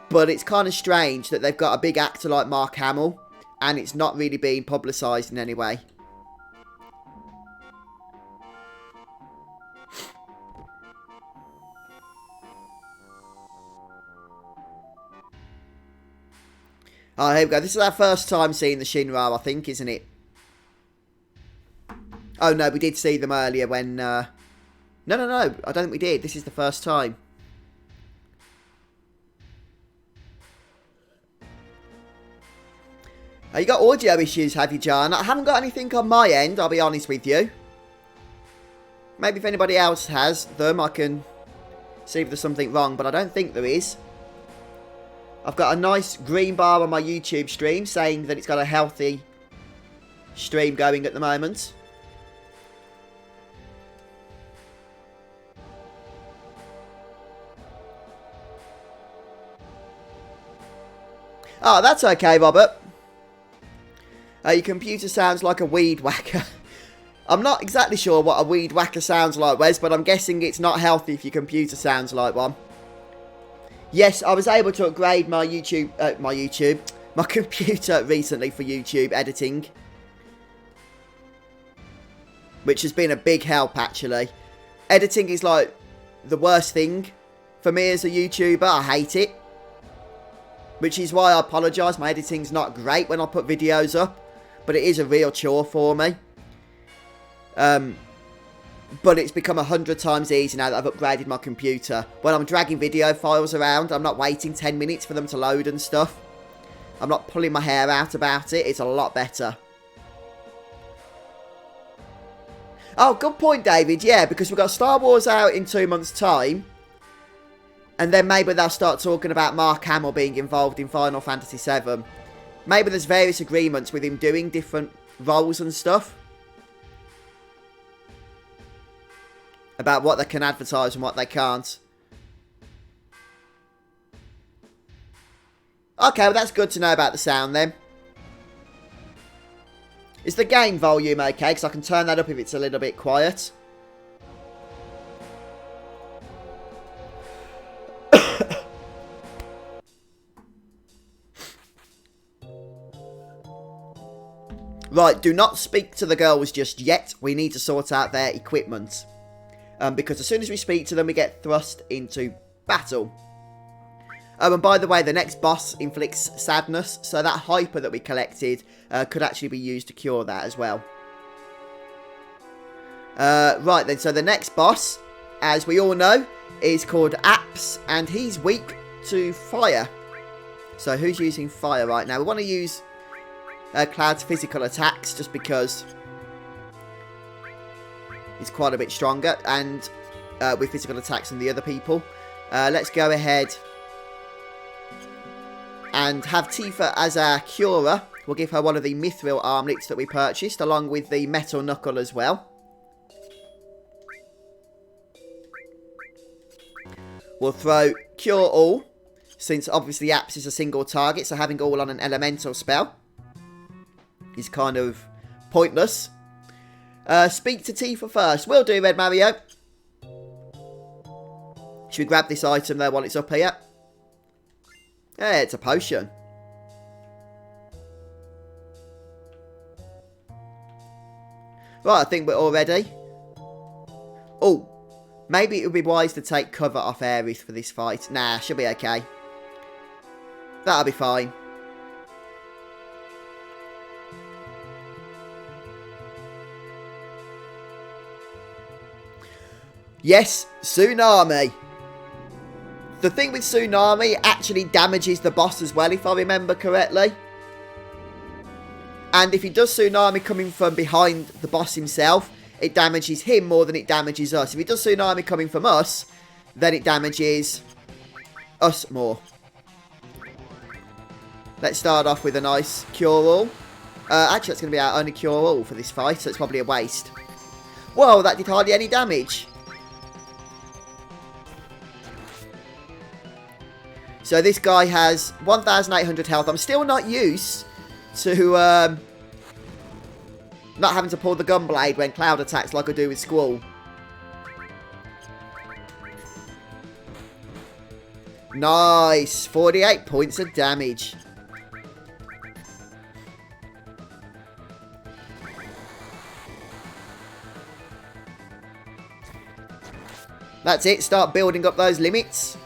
But it's kind of strange that they've got a big actor like Mark Hamill. And it's not really being publicised in any way. Oh, here we go. This is our first time seeing the Shinra, I think, isn't it? Oh, no, we did see them earlier when... No, I don't think we did. This is the first time. You got audio issues, have you, John? I haven't got anything on my end, I'll be honest with you. Maybe if anybody else has them, I can see if there's something wrong, but I don't think there is. I've got a nice green bar on my YouTube stream saying that it's got a healthy stream going at the moment. Oh, that's okay, Robert. Your computer sounds like a weed whacker. I'm not exactly sure what a weed whacker sounds like, Wes, but I'm guessing it's not healthy if your computer sounds like one. Yes, I was able to upgrade my my computer recently for YouTube editing. Which has been a big help, actually. Editing is like the worst thing for me as a YouTuber. I hate it. Which is why I apologise. My editing's not great when I put videos up. But it is a real chore for me. But it's become 100 times easier now that I've upgraded my computer. When I'm dragging video files around, I'm not waiting 10 minutes for them to load and stuff. I'm not pulling my hair out about it. It's a lot better. Oh, good point, David. Yeah, because we've got Star Wars out in 2 months' time. And then maybe they'll start talking about Mark Hamill being involved in Final Fantasy VII. Maybe there's various agreements with him doing different roles and stuff. About what they can advertise and what they can't. Okay, well that's good to know about the sound then. Is the game volume okay? Because I can turn that up if it's a little bit quiet. Right, do not speak to the girls just yet. We need to sort out their equipment. Because as soon as we speak to them, we get thrust into battle. And by the way, the next boss inflicts sadness. So that hyper that we collected could actually be used to cure that as well. Right then, so the next boss, as we all know, is called Apps. And he's weak to fire. So who's using fire right now? We want to use Cloud's physical attacks just because he's quite a bit stronger and with physical attacks than the other people. Let's go ahead and have Tifa as our curer. We'll give her one of the mithril armlets that we purchased along with the metal knuckle as well. We'll throw Cure All, since obviously Apps is a single target, so having All on an elemental spell is kind of pointless. Speak to Tifa first. Will do, Red Mario. Should we grab this item there while it's up here? Yeah, it's a potion. Right, I think we're all ready. Oh, maybe it would be wise to take cover off Aerith for this fight. Nah, should be okay. That'll be fine. Yes, Tsunami. The thing with Tsunami, it actually damages the boss as well, if I remember correctly. And if he does Tsunami coming from behind the boss himself, it damages him more than it damages us. If he does Tsunami coming from us, then it damages us more. Let's start off with a nice Cure-All. Actually, that's going to be our only Cure-All for this fight, so it's probably a waste. Whoa, that did hardly any damage. So this guy has 1,800 health. I'm still not used to not having to pull the gunblade when Cloud attacks like I do with Squall. Nice. 48 points of damage. That's it. Start building up those limits.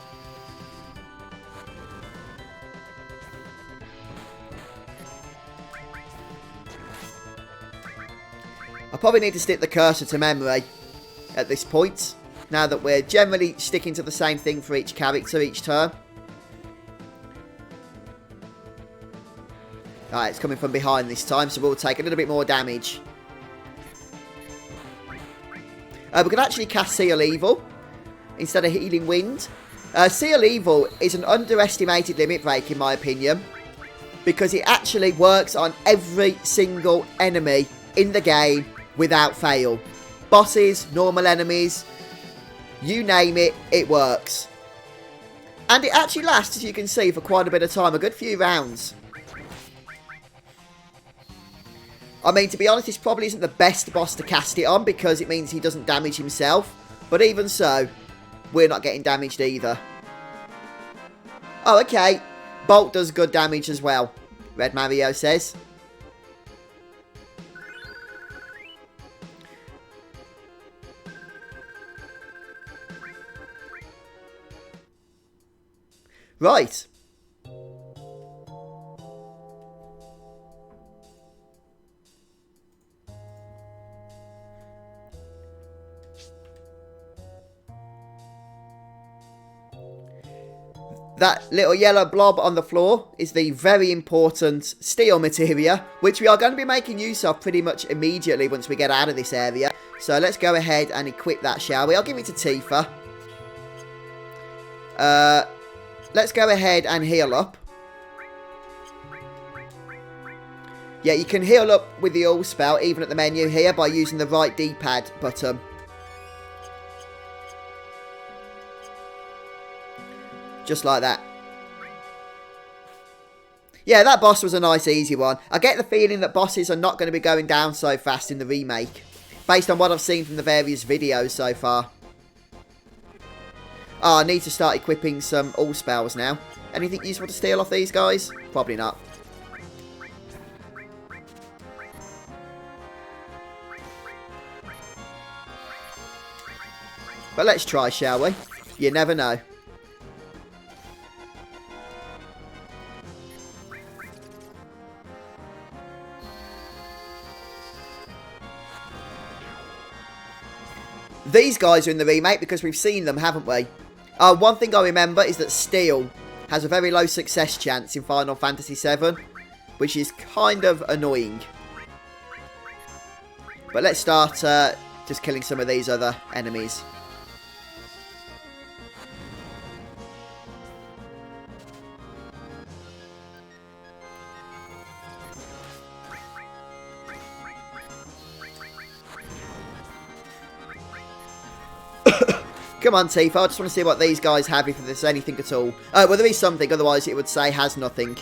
I probably need to stick the cursor to memory at this point, now that we're generally sticking to the same thing for each character each turn. Alright, it's coming from behind this time, so we'll take a little bit more damage. We can actually cast Seal Evil instead of Healing Wind. Seal Evil is an underestimated limit break in my opinion, because it actually works on every single enemy in the game without fail. Bosses, normal enemies, you name it, it works. And it actually lasts, as you can see, for quite a bit of time. A good few rounds. I mean, to be honest, this probably isn't the best boss to cast it on, because it means he doesn't damage himself. But even so, we're not getting damaged either. Oh, okay. Bolt does good damage as well, Red Mario says. Right. That little yellow blob on the floor is the very important steel materia, which we are going to be making use of pretty much immediately once we get out of this area. So let's go ahead and equip that, shall we? I'll give it to Tifa. Let's go ahead and heal up. Yeah, you can heal up with the all spell, even at the menu here, by using the right D-pad button. Just like that. Yeah, that boss was a nice easy one. I get the feeling that bosses are not going to be going down so fast in the remake, based on what I've seen from the various videos so far. Oh, I need to start equipping some all spells now. Anything useful to steal off these guys? Probably not. But let's try, shall we? You never know. These guys are in the remake because we've seen them, haven't we? One thing I remember is that steel has a very low success chance in Final Fantasy VII, which is kind of annoying. But let's start just killing some of these other enemies. Come on, Tifa. I just want to see what these guys have, if there's anything at all. Well, there is something. Otherwise, it would say has nothing.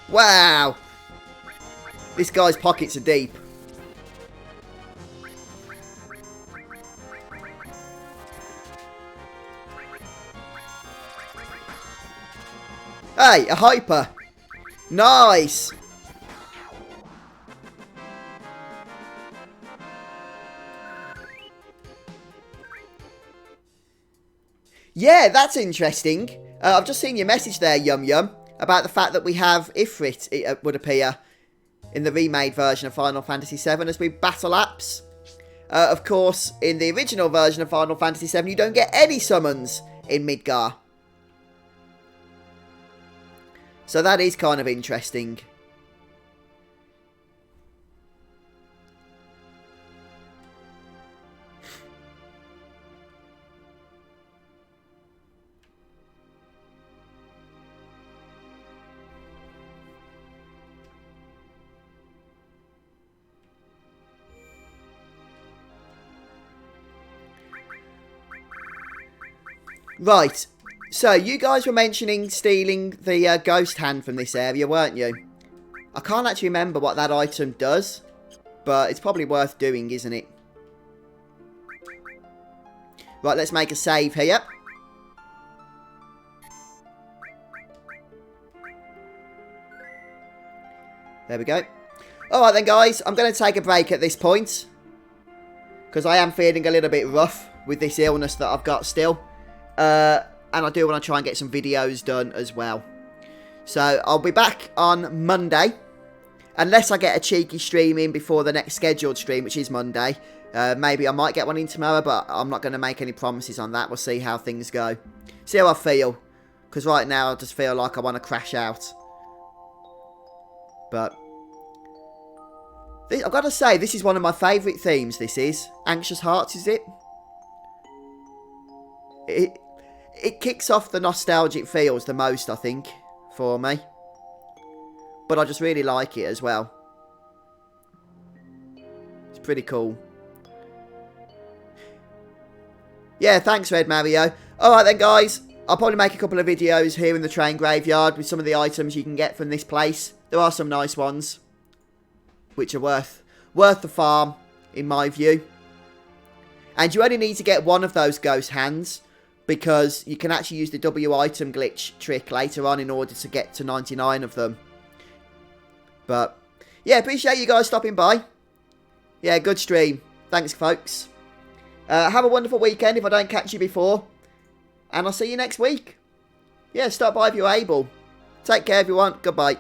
Wow. This guy's pockets are deep. Hey, a hyper. Nice. Yeah, that's interesting. I've just seen your message there, Yum Yum, about the fact that we have Ifrit, it would appear, in the remade version of Final Fantasy VII as we battle apps. Of course, in the original version of Final Fantasy VII, you don't get any summons in Midgar. So that is kind of interesting. Right, so you guys were mentioning stealing the ghost hand from this area, weren't you? I can't actually remember what that item does, but it's probably worth doing, isn't it? Right, let's make a save here. There we go. Alright then, guys, I'm going to take a break at this point, because I am feeling a little bit rough with this illness that I've got still. And I do want to try and get some videos done as well. So I'll be back on Monday, unless I get a cheeky stream in before the next scheduled stream, which is Monday. Maybe I might get one in tomorrow, but I'm not going to make any promises on that. We'll see how things go. See how I feel. Because right now I just feel like I want to crash out. But I've got to say, this is one of my favourite themes, this is. Anxious Hearts, is it? It kicks off the nostalgic feels the most, I think, for me. But I just really like it as well. It's pretty cool. Yeah, thanks, Red Mario. Alright then, guys. I'll probably make a couple of videos here in the train graveyard with some of the items you can get from this place. There are some nice ones, which are worth the farm, in my view. And you only need to get one of those ghost hands, because you can actually use the W item glitch trick later on in order to get to 99 of them. But, yeah, appreciate you guys stopping by. Yeah, good stream. Thanks, folks. Have a wonderful weekend if I don't catch you before. And I'll see you next week. Yeah, stop by if you're able. Take care, everyone. Goodbye.